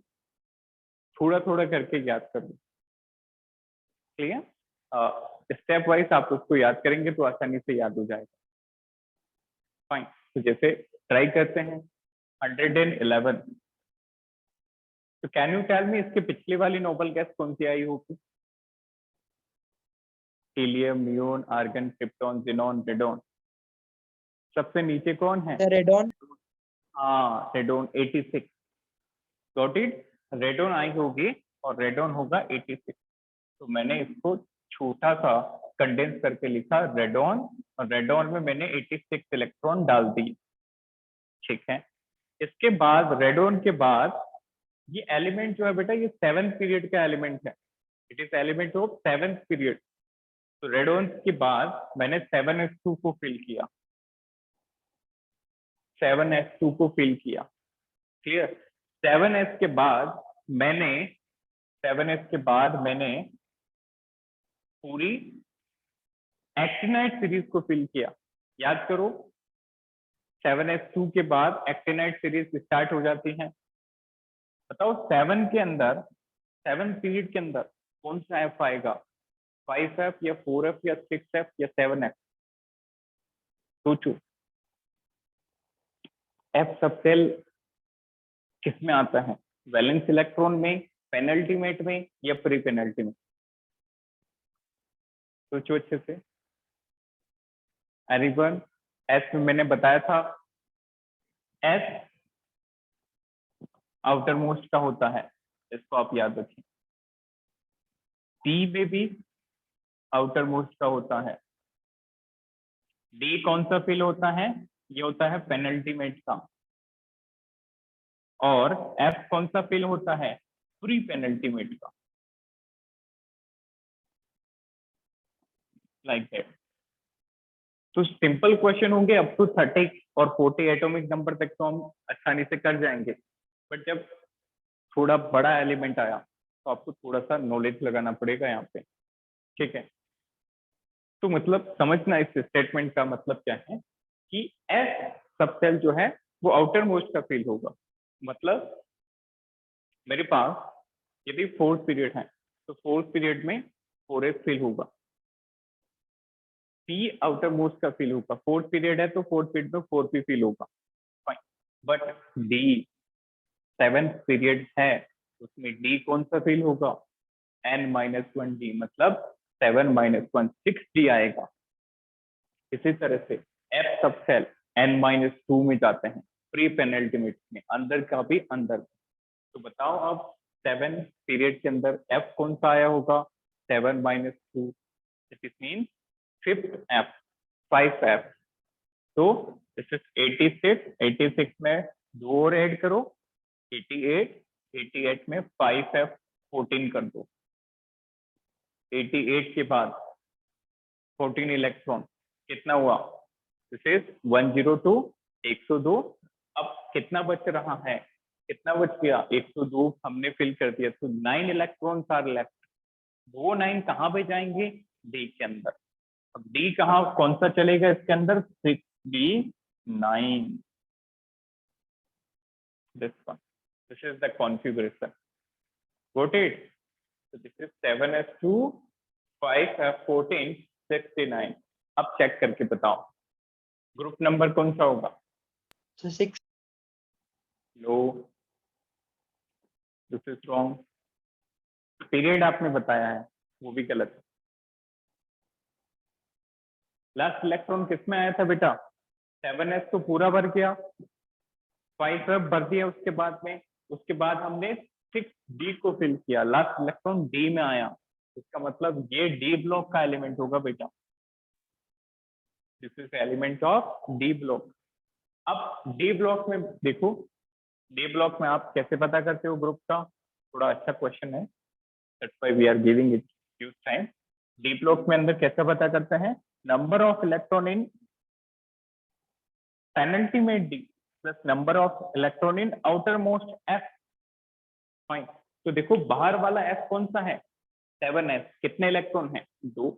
S1: थोड़ा थोड़ा करके याद कर लो. क्लियर? स्टेप वाइज आप उसको याद करेंगे तो आसानी से याद हो जाएगा. फाइन. तो जैसे ट्राई करते हैं 111. तो कैन यू टेल मी इसके पिछले वाली नोबल गैस कौन सी आई होगी? Helium, neon, argon, krypton, xenon, radon. सबसे नीचे कौन है?
S2: The radon.
S1: हाँ, रेडॉन 86. Got it? रेडॉन आई होगी और रेडॉन होगा 86. तो मैंने इसको छोटा सा कंडेंस करके लिखा रेडॉन, और रेडॉन में मैंने 86 इलेक्ट्रॉन डाल दिए. ठीक है. इसके बाद रेडॉन के बाद ये एलिमेंट जो है बेटा, ये 7th पीरियड का एलिमेंट है. It is element of 7th period. तो रेडॉन के बाद मैंने 7s2 को फिल किया. 7s2 को फिल किया. क्लियर? 7s के बाद मैंने 7s के बाद मैंने पूरी एक्टिनाइट सीरीज को फिल किया. याद करो, 7s2 के बाद एक्टिनाइट सीरीज स्टार्ट हो जाती है. बताओ 7 के अंदर, 7 पीरियड के अंदर कौन सा एफ आएगा? 5f या 4f या 6f या 7f? सोचो. एफ सबसेल किसमें आता है? वैलेंस इलेक्ट्रॉन में, पेनल्टीमेट में, या प्री पेनल्टी में? सोचो अच्छे से. एनीवन? एस में मैंने बताया था, एस आउटर मोस्ट का होता है, इसको आप याद रखें. डी में भी आउटर मोस्ट का होता है. डी कौन सा फिल होता है? ये होता है पेनल्टीमेट का. और एफ कौन सा फिल होता है? प्री पेनल्टीमेट का. Like that. तो सिंपल क्वेश्चन होंगे अप टू 30 और 40 एटॉमिक नंबर तक तो हम आसानी से कर जाएंगे, बट जब थोड़ा बड़ा एलिमेंट आया तो आपको थोड़ा सा नॉलेज लगाना पड़ेगा यहाँ पे, ठीक है। तो मतलब समझना इस स्टेटमेंट का मतलब क्या है कि एस सबसेल जो है वो आउटर मोस्ट का फील होगा। मतलब मेरे पास यदि फोर्थ पीरियड है तो फोर्थ पीरियड में 4s फील होगा, पी आउटर मोस्ट का फील होगा, फोर्थ पीरियड है तो फोर्थ पीरियड में 4p फील होगा, fine. But D 7th period है उसमें डी कौन सा फील होगा, n-1 डी, मतलब 7-1 6d आएगा। इसी तरह से एफ सब सेल n-2 में जाते हैं प्री पेनल्टीमेट में, अंदर का भी अंदर। तो बताओ अब 7 पीरियड के अंदर एफ कौन सा आया होगा, 7-2, it mean 5th F, 5f। तो दिस इज 86 में 2 और ऐड करो 88 में 5f 14 कर दो, 88 के बाद 14 इलेक्ट्रॉन कितना हुआ, दिस इज 102, 102। अब कितना बच रहा है, कितना बच गया, 102 हमने फिल कर दिया, तो 9 इलेक्ट्रॉन आर लेफ्ट। वो 9 कहाँ पे जाएंगे, डी के अंदर। अब डी कहाँ कौन सा चलेगा इसके अंदर, 6d9, this one, this is the configuration, got it? So this is 7s2 5f14 69। अब चेक करके बताओ ग्रुप नंबर कौन सा होगा,
S2: So 6.
S1: Low, this is wrong. Period आपने बताया है वो भी गलत है। लास्ट इलेक्ट्रॉन किस में आया था बेटा, 7s तो पूरा भर गया, 5f भर दिया उसके बाद में, उसके बाद हमने 6d को फिल किया, लास्ट इलेक्ट्रॉन d में आया, इसका मतलब ये डी ब्लॉक का एलिमेंट होगा बेटा, this is element of D block. अब डी ब्लॉक में देखो, डी ब्लॉक में आप कैसे पता करते हो ग्रुप का, थोड़ा अच्छा क्वेश्चन है, that's why we are giving it huge time. D block में अंदर कैसे पता करते हैं, number of electron in penultimate D plus number of electron in outermost F, fine. तो देखो बाहर वाला एफ कौन सा है, 7s, कितने इलेक्ट्रॉन है, 2।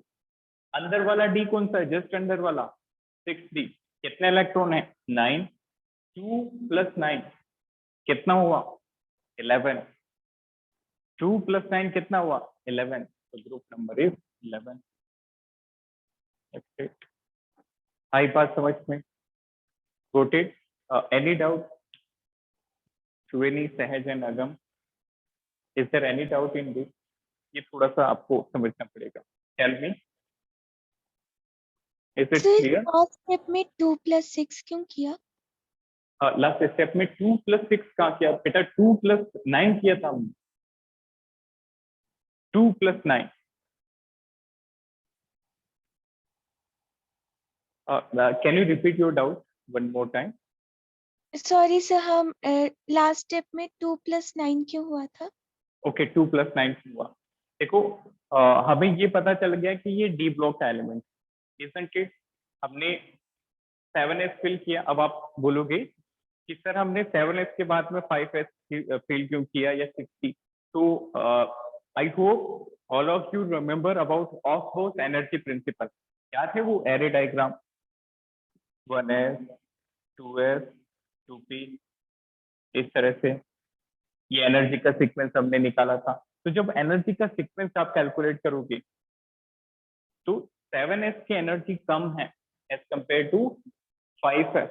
S1: अंदर वाला डी कौन सा है, जस्ट अंदर वाला 6d, कितने इलेक्ट्रॉन है, 9, 2 + 9 कितना हुआ, 11, 2 + 9 कितना हुआ, 11, तो ग्रुप नंबर इज 11। आई बात समझ में, got it? Any doubt, Suveni, Sahaj and Agam, is there any doubt in this? ये थोड़ा सा आपको समझना पड़ेगा, tell me, is it
S3: sir
S1: clear?
S3: Last step में 2 + 6 क्यों किया?
S1: लास्ट स्टेप में 2 + 6 कहाँ किया बेटा, 2 + 9 किया था हमने, 2 + 9। Can you repeat your doubt one more time?
S3: Sorry sir, हम लास्ट स्टेप में 2 + 9 क्यों हुआ था?
S1: ओके, 2 + 9 हुआ। देखो हमें ये पता चल गया कि ये डी ब्लॉक का एलिमेंट, इजंट इट? हमने 7s फिल किया। अब आप बोलोगे कि सर हमने 7s के बाद में 5s फिल क्यों किया या 60? तो I hope all of you remember about of energy principal. क्या थे वो array diagram, 1s 2s 2p, इस तरह से ये एनर्जी का सीक्वेंस हमने निकाला था। तो जब एनर्जी का सीक्वेंस आप कैलकुलेट करोगे तो 7s की एनर्जी कम है as compare to 5f,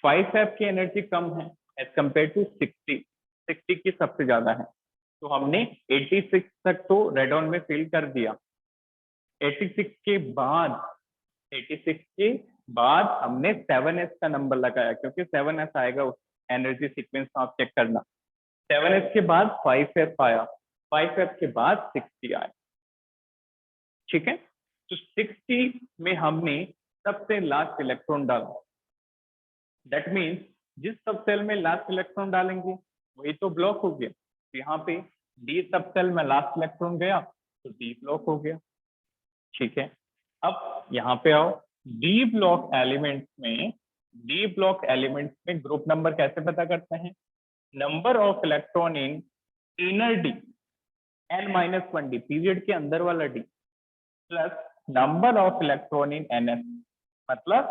S1: 5f की एनर्जी कम है एज कंपेयर टू 60 की सबसे ज्यादा है। तो हमने 86 तक तो रेडॉन में फिल कर दिया, 86 के बाद हमने 7s का नंबर लगाया, क्योंकि 7s आएगा उस एनर्जी सीक्वेंस में, आप चेक करना। 7s के बाद 5f आया, 5f के बाद 60 आया, ठीक है। तो 60 में हमने सबसे लास्ट इलेक्ट्रॉन डाला, दैट मीन्स जिस सब सेल में लास्ट इलेक्ट्रॉन डालेंगे वही तो ब्लॉक हो गया। तो यहाँ पे डी सब सेल में लास्ट इलेक्ट्रॉन गया तो डी ब्लॉक हो गया, ठीक है। अब यहाँ पे आओ, डी ब्लॉक एलिमेंट्स में ग्रुप नंबर कैसे पता करते हैं? Number of electron in inner D n-1 D, period के अंदर वाला D, plus number of electron in NS, मतलब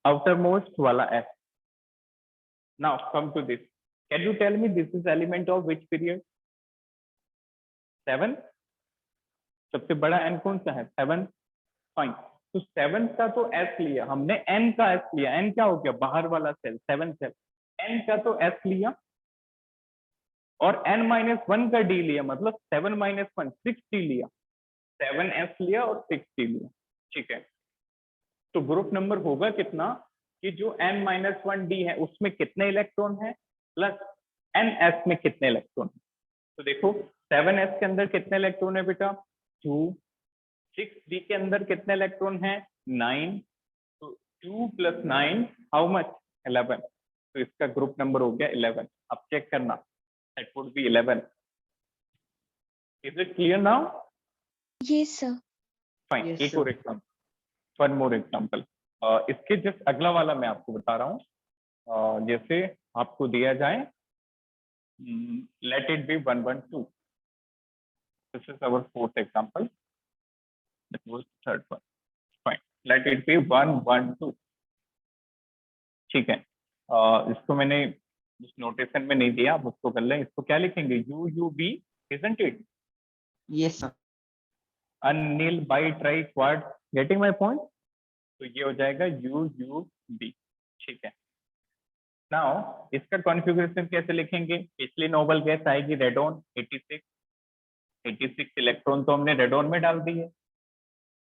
S1: आउटर मोस्ट वाला S. Now come to this, can you tell me this is element of which period? 7. सबसे बड़ा n कौन सा है? 7. फाइन, तो 7 का तो S लिया हमने, n का S लिया, n क्या हो गया? बाहर वाला सेल, 7 सेल, n का तो S लिया और n-1 का D लिया, मतलब 7-1 6D लिया, 7S लिया और 6D लिया. ठीक है, तो ग्रुप नंबर होगा कितना कि जो n-1D है उसमें कितने इलेक्ट्रॉन है प्लस ns में कितने इलेक्ट्रॉन है. तो देखो 7s के अंदर कितने इलेक्ट्रॉन है बेटा? 2. 6D के अंदर कितने इलेक्ट्रॉन है? 9. तो 2 + 9 हाउ मच? 11. तो इसका ग्रुप नंबर हो गया 11. अब चेक करना, that would be 11. Is it clear now?
S3: Yes, sir.
S1: Fine,
S2: Yes,
S1: एक
S2: sir.
S1: और एग्जांपल, वन मोर एग्जांपल. इसके जस्ट अगला वाला मैं आपको बता रहा हूँ. जैसे आपको दिया जाए let it be 112. This is our fourth example. That was third one. Fine. Let it be 112. ठीक है. इसको मैंने इस नोटेशन में नहीं दिया, आप उसको कर लें. इसको क्या लिखेंगे? UUB, isn't it?
S2: Yes, sir.
S1: Anil by try quad. Getting my point? तो ये हो जाएगा UUB. ठीक है. नाउ इसका कॉन्फ़िगरेशन कैसे लिखेंगे? पिछली नोबल गैस आएगी रेडोन 86 इलेक्ट्रॉन तो हमने रेडोन में डाल दिए.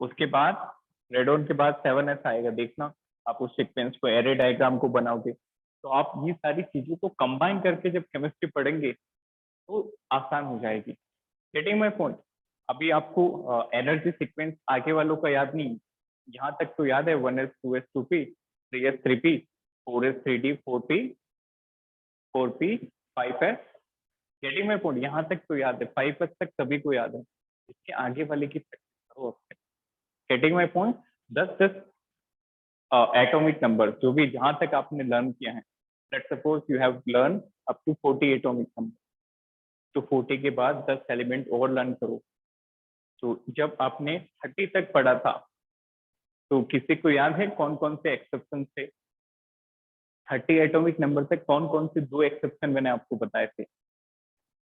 S1: उसके बाद रेडोन के बाद 7s आएगा. देखना आप उस सीक्वेंस को, एरे डायग्राम को बनाओगे तो आप ये सारी चीजों को कंबाइन करके जब केमिस्ट्री पढ़ेंगे तो आसान हो जाएगी. Getting my point? अभी आपको एनर्जी सीक्वेंस आगे वालों का याद नहीं, यहाँ तक तो याद है 1s 2s 2p 3s 3p 4s 3d 4p 4p 5s. Getting my point? यहाँ तक तो याद है, 5s तक सभी को याद है. इसके आगे वाले की प्रैक्टिस करो. Getting my point? 10 atomic number जो भी जहां तक आपने लर्न किया है, let's suppose you have learn up to 40 atomic number, तो 40 के बाद 10 एलिमेंट और लर्न करो. तो जब आपने 30 तक पढ़ा था तो किसी को याद है कौन कौन से एक्सेप्शन थे? 30 एटॉमिक नंबर तक कौन कौन से 2 एक्सेप्शन मैंने आपको बताए थे?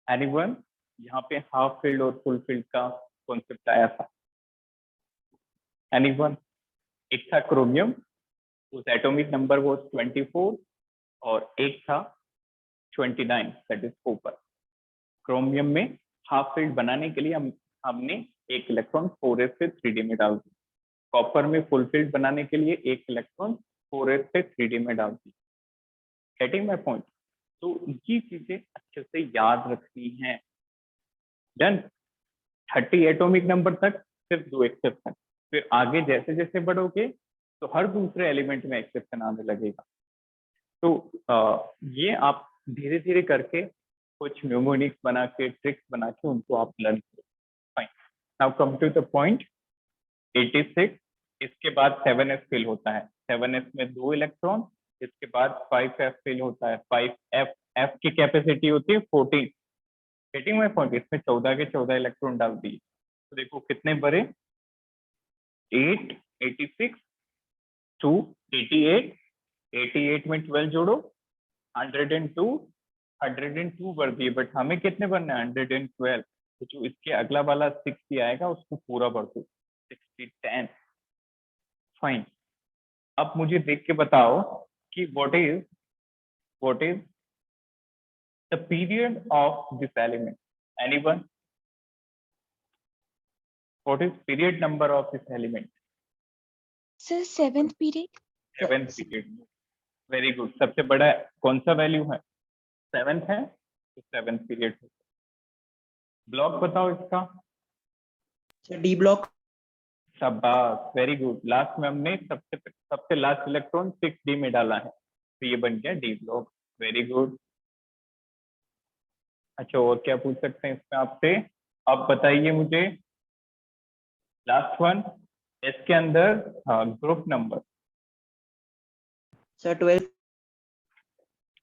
S1: एनीवन? यहाँ पे हाफ फील्ड और फुल फील्ड का कॉन्सेप्ट आया था. एनीवन? एक था क्रोमियम, उस एटॉमिक नंबर वो 24, और एक था 29, दैट इज कॉपर. क्रोमियम में हाफ फील्ड बनाने के लिए हमने एक इलेक्ट्रॉन 4s से 3d में डाल दी. कॉपर में फुल फील्ड बनाने के लिए एक इलेक्ट्रॉन 4s से 3d में डाल दी. Getting my point? तो ये चीजें अच्छे से याद रखनी है. डन. 30 एटॉमिक नंबर तक सिर्फ 2 एक्सेप्शन, फिर आगे जैसे जैसे बढ़ोगे तो हर दूसरे एलिमेंट में एक्सेप्शन आने लगेगा. तो ये आप धीरे धीरे करके कुछ न्यूमोनिक्स बना के, ट्रिक्स बना के उनको आप लर्न करो. Fine. Now come to the point. 86, इसके बाद 7s फिल होता है. 7s में 2 इलेक्ट्रॉन, इसके बाद 5f फिल होता है. 5f की कैपेसिटी होती है 14. Getting my point? इसमें 14 के 14 इलेक्ट्रॉन डाल दिए तो देखो कितने बड़े? 8, 86 2 88. 88 में 12 जोड़ो, 102. 102 भर दिए, बट हमें कितने भरना है? 112. तो जो इसके अगला वाला 60 आएगा उसको पूरा भर दो, 60 10. फाइन. अब मुझे देख के बताओ कि what is the period of this element? Anyone? What is period number of this element?
S3: Sir, 7th period.
S1: 7th period. Very good. सबसे बड़ा कौन सा वैल्यू है? 7th है, तो 7th पीरियड. ब्लॉक बताओ इसका.
S2: So D block.
S1: शाबाश, वेरी गुड. लास्ट में हमने सबसे लास्ट इलेक्ट्रॉन 6d में डाला है, तो ये बन गया डी ब्लॉक. Very good. अच्छा, और क्या पूछ सकते हैं इसमें आपसे? अब बताइए मुझे. Last one. इसके अंदर ग्रुप नंबर,
S2: सर 12।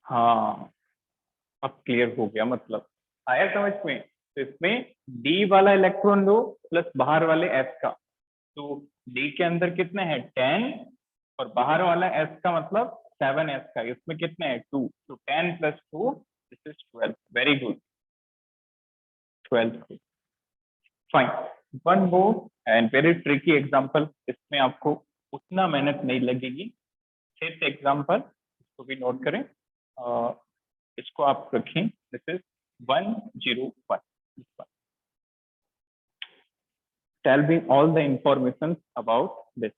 S1: हाँ अब क्लियर हो गया, मतलब आया समझ में। तो इसमें डी वाला इलेक्ट्रॉन लो प्लस बाहर वाले एस का, तो डी के अंदर कितने हैं 10 और बाहर वाला एस का मतलब 7 एस का, इसमें कितने हैं 2, तो 10 + 2 this is 12। Very good, 12। Fine, one more and very tricky example, इसमें आपको उतना मेहनत नहीं लगेगी। फिफ्थ एग्जांपल, इसको भी नोट करें, इसको आप रखें, this is 101। Tell me all the information about this.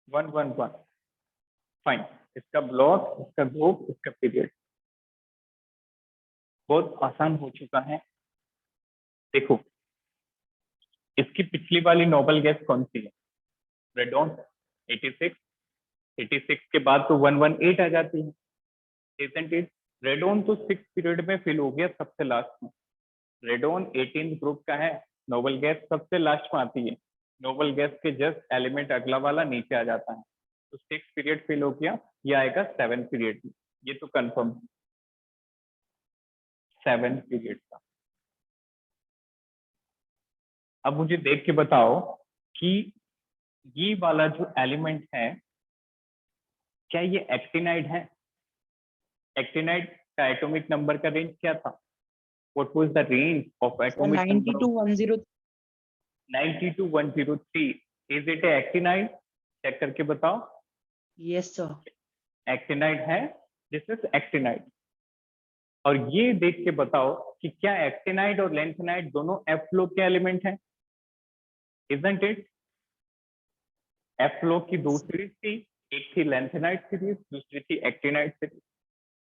S1: One one one, fine. इसका ब्लॉक, इसका ग्रुप, इसका पीरियड बहुत आसान हो चुका है। देखो, इसकी पिछली वाली नोबल गैस कौन सी है? रेडॉन 86। 86 के बाद तो 118 आ जाती है, isn't it? रेडॉन तो 6 पीरियड में फिल हो गया सबसे लास्ट में। रेडॉन 18 ग्रुप का है, नोबल गैस सबसे लास्ट में आती है। नोबल गैस के जस्ट एलिमेंट अगला वाला नीचे आ जाता है, तो 6 पीरियड फिल हो गया, ये आएगा 7 पीरियड में, ये तो कंफर्म 7 पीरियड का। अब मुझे देख के बताओ कि ये वाला जो एलिमेंट है, क्या ये एक्टिनाइड है? एक्टिनाइड का एटॉमिक नंबर का रेंज क्या था? What was the range of atomic
S2: 90
S1: number?
S2: to 10।
S1: 90 to 103। Is it actinide? Check करके बताओ।
S2: Yes sir.
S1: एक्टिनाइड है, दिस इज एक्टिनाइड। और ये देख के बताओ कि क्या एक्टिनाइड और लेंथेनाइड दोनों एफ लोग के एलिमेंट हैं? Isn't it? एफ लोग की दो सीरीज थी, एक थी लेंथेनाइड सीरीज, दूसरी थी एक्टिनाइड सीरीज।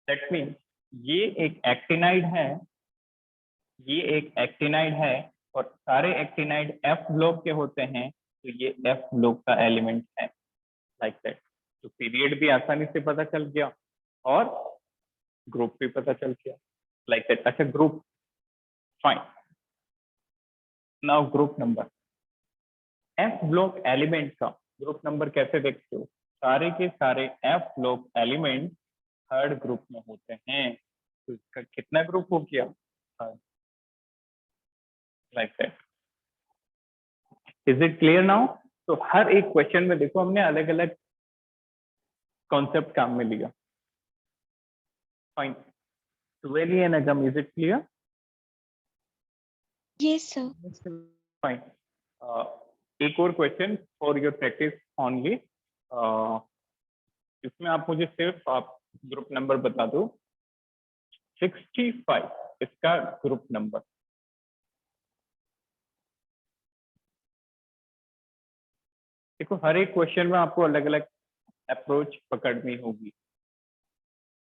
S1: दैट मीन ये एक एक्टिनाइड है, ये एक एक्टिनाइड है, और सारे एक्टिनाइड एफ ब्लॉक के होते हैं, तो ये एफ ब्लॉक का एलिमेंट है, लाइक दैट। तो पीरियड भी आसानी से पता चल गया और ग्रुप भी पता चल गया, लाइक दैट। अच्छा, group, fine. Now group number, F block element का ग्रुप नंबर कैसे देखते हो? सारे के सारे F block element third group में होते हैं, तो इसका कितना ग्रुप हो गया? Third, like that. Is it clear now? तो हर एक क्वेश्चन में देखो हमने अलग अलग कॉन्सेप्ट काम में लिया। Fine, Sueli and Agam, is it clear?
S3: Yes, sir.
S1: Fine. एक और question for your practice only. इसमें आप मुझे सिर्फ आप ग्रुप नंबर बता दो। 65 इसका ग्रुप नंबर। देखो, हर एक क्वेश्चन में आपको अलग अलग अप्रोच पकड़नी होगी।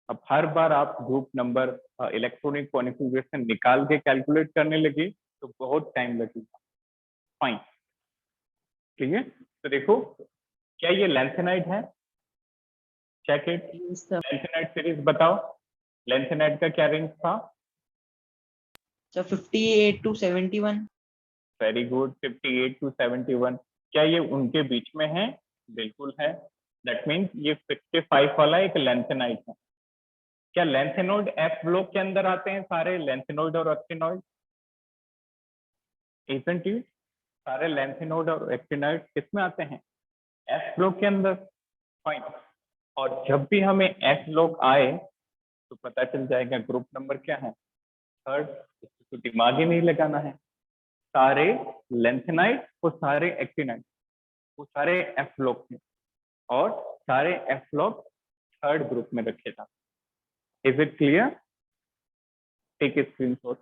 S1: अब हर बार आप ग्रुप नंबर इलेक्ट्रॉनिक कॉन्फ़िगरेशन निकाल के कैलकुलेट करने लगे तो बहुत टाइम लगेगा। फाइन, ठीक है। तो देखो, क्या ये लेंथेनाइड है? Check it.
S2: Yes sir.
S1: Lanthanide series बताओ, लेंथेनाइड का क्या रेंज था?
S2: Sir 58 to 71।
S1: Very good, 58 to 71। क्या ये उनके बीच में है? बिल्कुल है। दैट मीन्स ये 55 वाला एक लेंथेनाइड है। क्या लेंथेनोइड एफ ब्लॉक के अंदर आते हैं सारे लेंथेनोइड और एक्टिनोइड? Isn't it? सारे लेंथेनोइड और एक्टिनोइड किसमें आते हैं? एफ ब्लॉक के अंदर। फाइन, और जब भी हमें एफ ब्लॉक आए तो पता चल जाएगा ग्रुप नंबर क्या है, थर्ड। इसको तो दिमाग ही नहीं लगाना है। सारे लेंथेनाइड और सारे एक्टिनाइड वो सारे एफ ब्लॉक में, और सारे एफ ब्लॉक थर्ड ग्रुप में रखे जाते। Is it clear? Take a screenshot.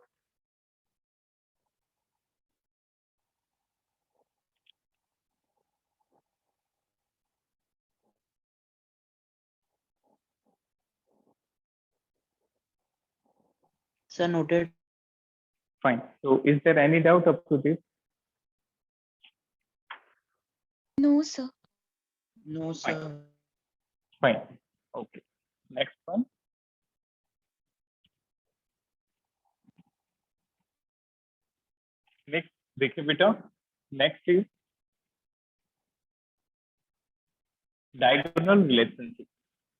S2: Sir noted.
S1: Fine, so is there any doubt up to this?
S3: No, sir.
S2: No sir.
S1: Fine, okay, next one. Next देखिए बेटा, next is diagonal relationship.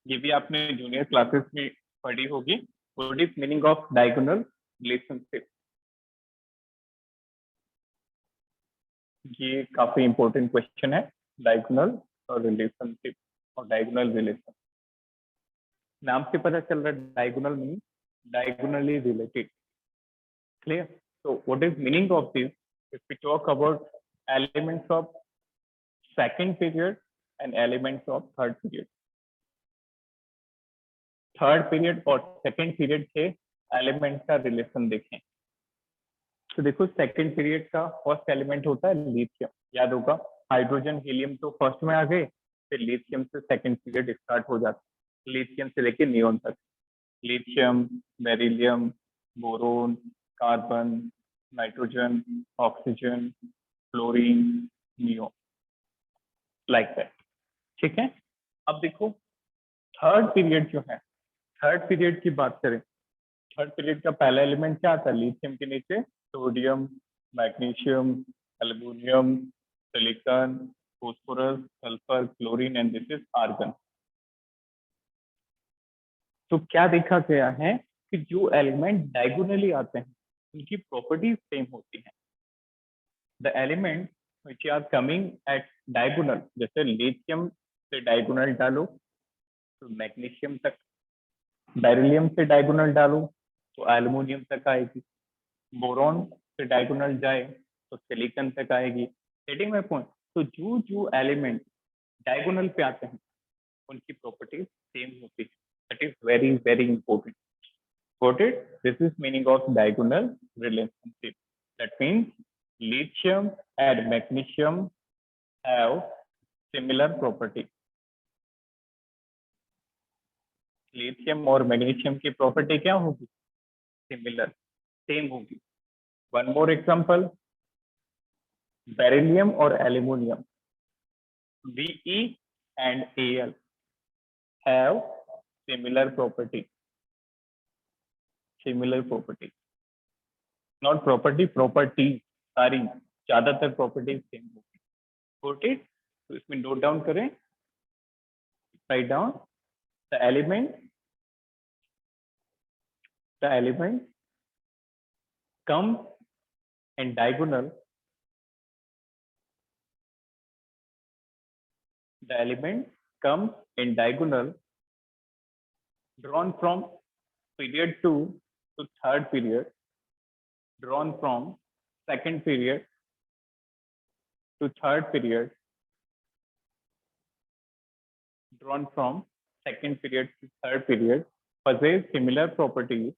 S1: ये भी आपने junior classes में पढ़ी होगी। What is meaning of diagonal relationship? ये काफी इंपॉर्टेंट क्वेश्चन है, डायगोनल और रिलेशनशिप और डायगोनल रिलेशन। नाम से पता चल रहा है diagonal mean diagonally related, clear? So what is meaning of this? If we talk about elements of second period and elements of third period, third period और सेकंड पीरियड के element का relation देखें तो देखो, सेकंड पीरियड का first element होता है lithium, याद होगा। हाइड्रोजन हीलियम तो फर्स्ट में आ गए, फिर लिथियम से सेकंड पीरियड स्टार्ट हो जाता है, लिथियम से लेके नियोन तक। Lithium, beryllium, boron, carbon, nitrogen, oxygen, fluorine, neon, like that, ठीक है। अब देखो थर्ड पीरियड जो है, थर्ड पीरियड की बात करें, थर्ड पीरियड का पहला एलिमेंट क्या आता है? लिथियम के नीचे sodium, magnesium, aluminium, silicon, phosphorus, sulphur, chlorine and this is argon. तो क्या देखा गया है कि जो एलिमेंट डायगोनली आते हैं उनकी प्रॉपर्टीज सेम होती हैं। The element which are coming at diagonal, जैसे लिथियम से डायगोनल डालो तो मैग्नीशियम तक, बेरिलियम से डायगोनल डालो तो एल्यूमिनियम तक आएगी, बोरॉन से डायगोनल जाए तो सिलिकॉन तक आएगी। Getting my point? तो जो जो एलिमेंट डायगोनल पे आते हैं उनकी प्रॉपर्टीज सेम होती है। That is very very important. Got it? This is meaning of diagonal relationship. That means lithium and magnesium have similar property. Lithium और मैग्नीशियम की प्रॉपर्टी क्या होगी? सिमिलर, सेम होगी। वन मोर एग्जांपल, बेरिलियम और aluminium, Be and Al have similar property. Similar property, not property, property, सारी ज्यादातर properties same होगी। Got it? तो इसमें नोट डाउन करें, write down the element comes in diagonal. The element comes in diagonal drawn from period 2 to third period, drawn from second period to third period, drawn from second period to third period, possess similar properties,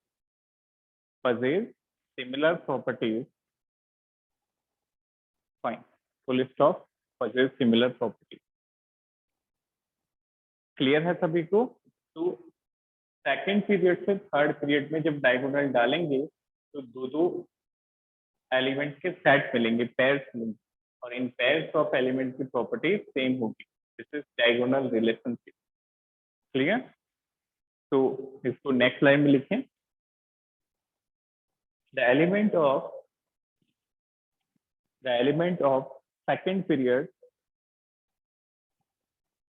S1: fine, full stop, possess similar properties. Clear है सभी को? तो second period से third period में जब diagonal डालेंगे तो दो दो एलिमेंट के सेट मिलेंगे, पेयर्स मिलेंगे, और इन पेयर्स ऑफ एलिमेंट की प्रॉपर्टी सेम होगी। This is diagonal relationship. Clear? तो इसको नेक्स्ट लाइन में लिखें, the element of second period,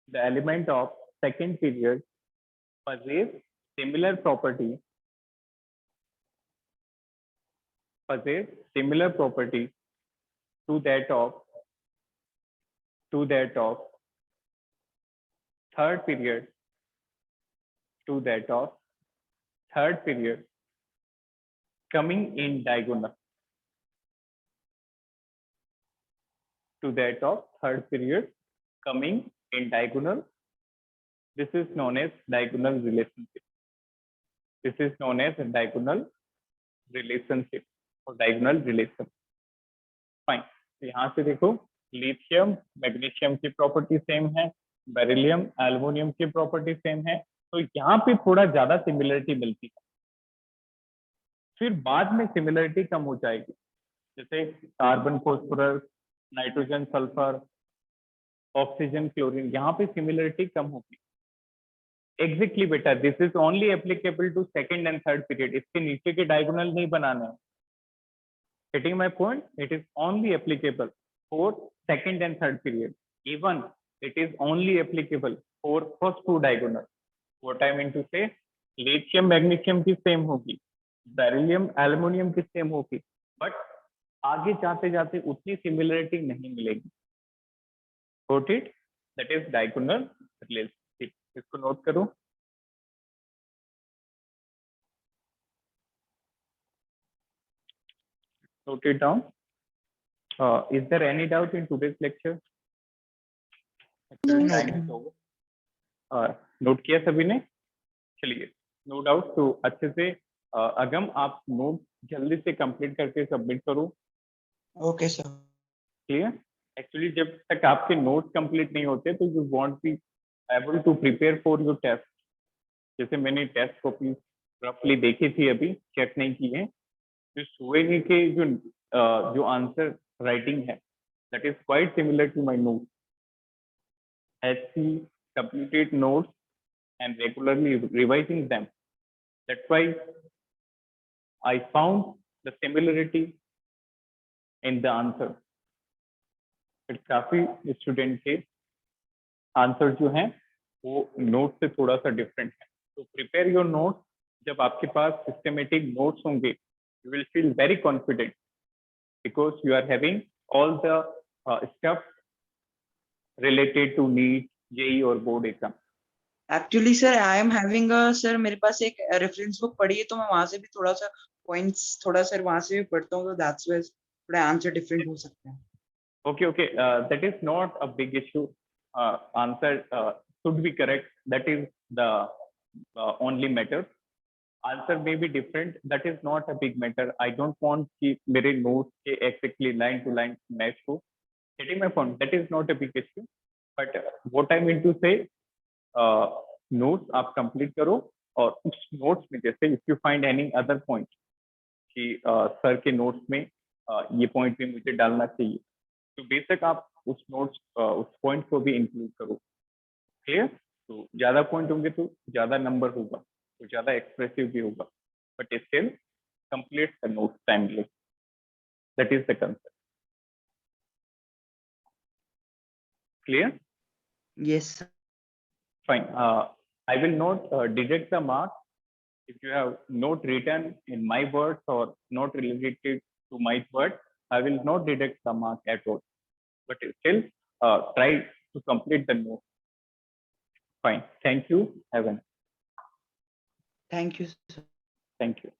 S1: the element of second period possess similar property to that of third period coming in diagonal, to that of third period coming in diagonal. This is known as diagonal relationship. This is known as diagonal relationship or diagonal relation. Fine. तो यहाँ से देखो, lithium magnesium की property same है, beryllium aluminium की property same है, तो यहाँ पे थोड़ा ज्यादा सिमिलरिटी मिलती है। फिर बाद में सिमिलरिटी कम हो जाएगी, जैसे carbon phosphorus, nitrogen sulphur, oxygen chlorine, यहाँ पे सिमिलरिटी कम होगी। एग्जैक्टली बेटा, this is only applicable to second and third period, इसके नीचे के डायगोनल नहीं बनाना है. Getting my point? It is only applicable for second and third period. Even it is only applicable for first two diagonal. What I mean to say, lithium magnesium की same होगी, beryllium aluminium की same होगी, but आगे जाते जाते उतनी similarity नहीं मिलेगी. Got it? That is diagonal relationship. इसको नोट करो. Note it down. Is there any doubt in today's lecture?
S3: No,
S1: Time
S3: sir.
S1: is over. Note किया सभी ने? चलिए, नो डाउट. तो अच्छे से अगम आप नोट जल्दी से कंप्लीट करके सबमिट करो.
S2: Okay, sir.
S1: क्लियर? एक्चुअली जब तक आपके नोट कंप्लीट नहीं होते तो you want be able to prepare for your test. जैसे मैंने टेस्ट कॉपी रफली देखी थी, अभी चेक नहीं की है, जो सुएनी के जो आंसर राइटिंग है, that is quite similar to my note. As he completed notes and regularly revising them, that's why I found the similarity in the answer. But काफी स्टूडेंट के आंसर जो हैं वो नोट से थोड़ा सा डिफरेंट है. तो प्रिपेयर योर नोट. जब आपके पास सिस्टमेटिक नोट्स होंगे, you will feel very confident because you are having all the stuff related to NEET, JEE और board exam.
S2: Actually, sir, I am having a sir मेरे पास एक reference book पड़ी है, तो मैं वहां से भी थोड़ा सा पॉइंट्स थोड़ा सर वहां से भी पढ़ता हूँ, तो दैट्स व्हाई थोड़ा आंसर डिफरेंट हो सकता है.
S1: Okay, that is not a big issue. Answer should be correct. That is the only matter. Answer may be different. That is not a big matter. I don't want कि मेरे notes के exactly line to line match हो. Getting my point? That is not a big issue. But what I mean to say, notes आप complete करो, और उस notes में जैसे if you find any other point कि सर के notes में ये point भी मुझे डालना चाहिए, तो बेशक आप उस नोट्स उस पॉइंट को भी इंक्लूड करो. क्लियर? तो ज्यादा पॉइंट होंगे तो ज्यादा नंबर होगा, तो ज्यादा एक्सप्रेसिव भी होगा, but still complete the note timely. That is the concept. Clear?
S2: Yes, sir.
S1: Fine. I will not deduct the mark if you have not written in my words or not related to my words. I will not deduct the mark at all, but still try to complete the note. Fine. Thank you. Have a
S2: Thank you, sir.
S1: Thank you.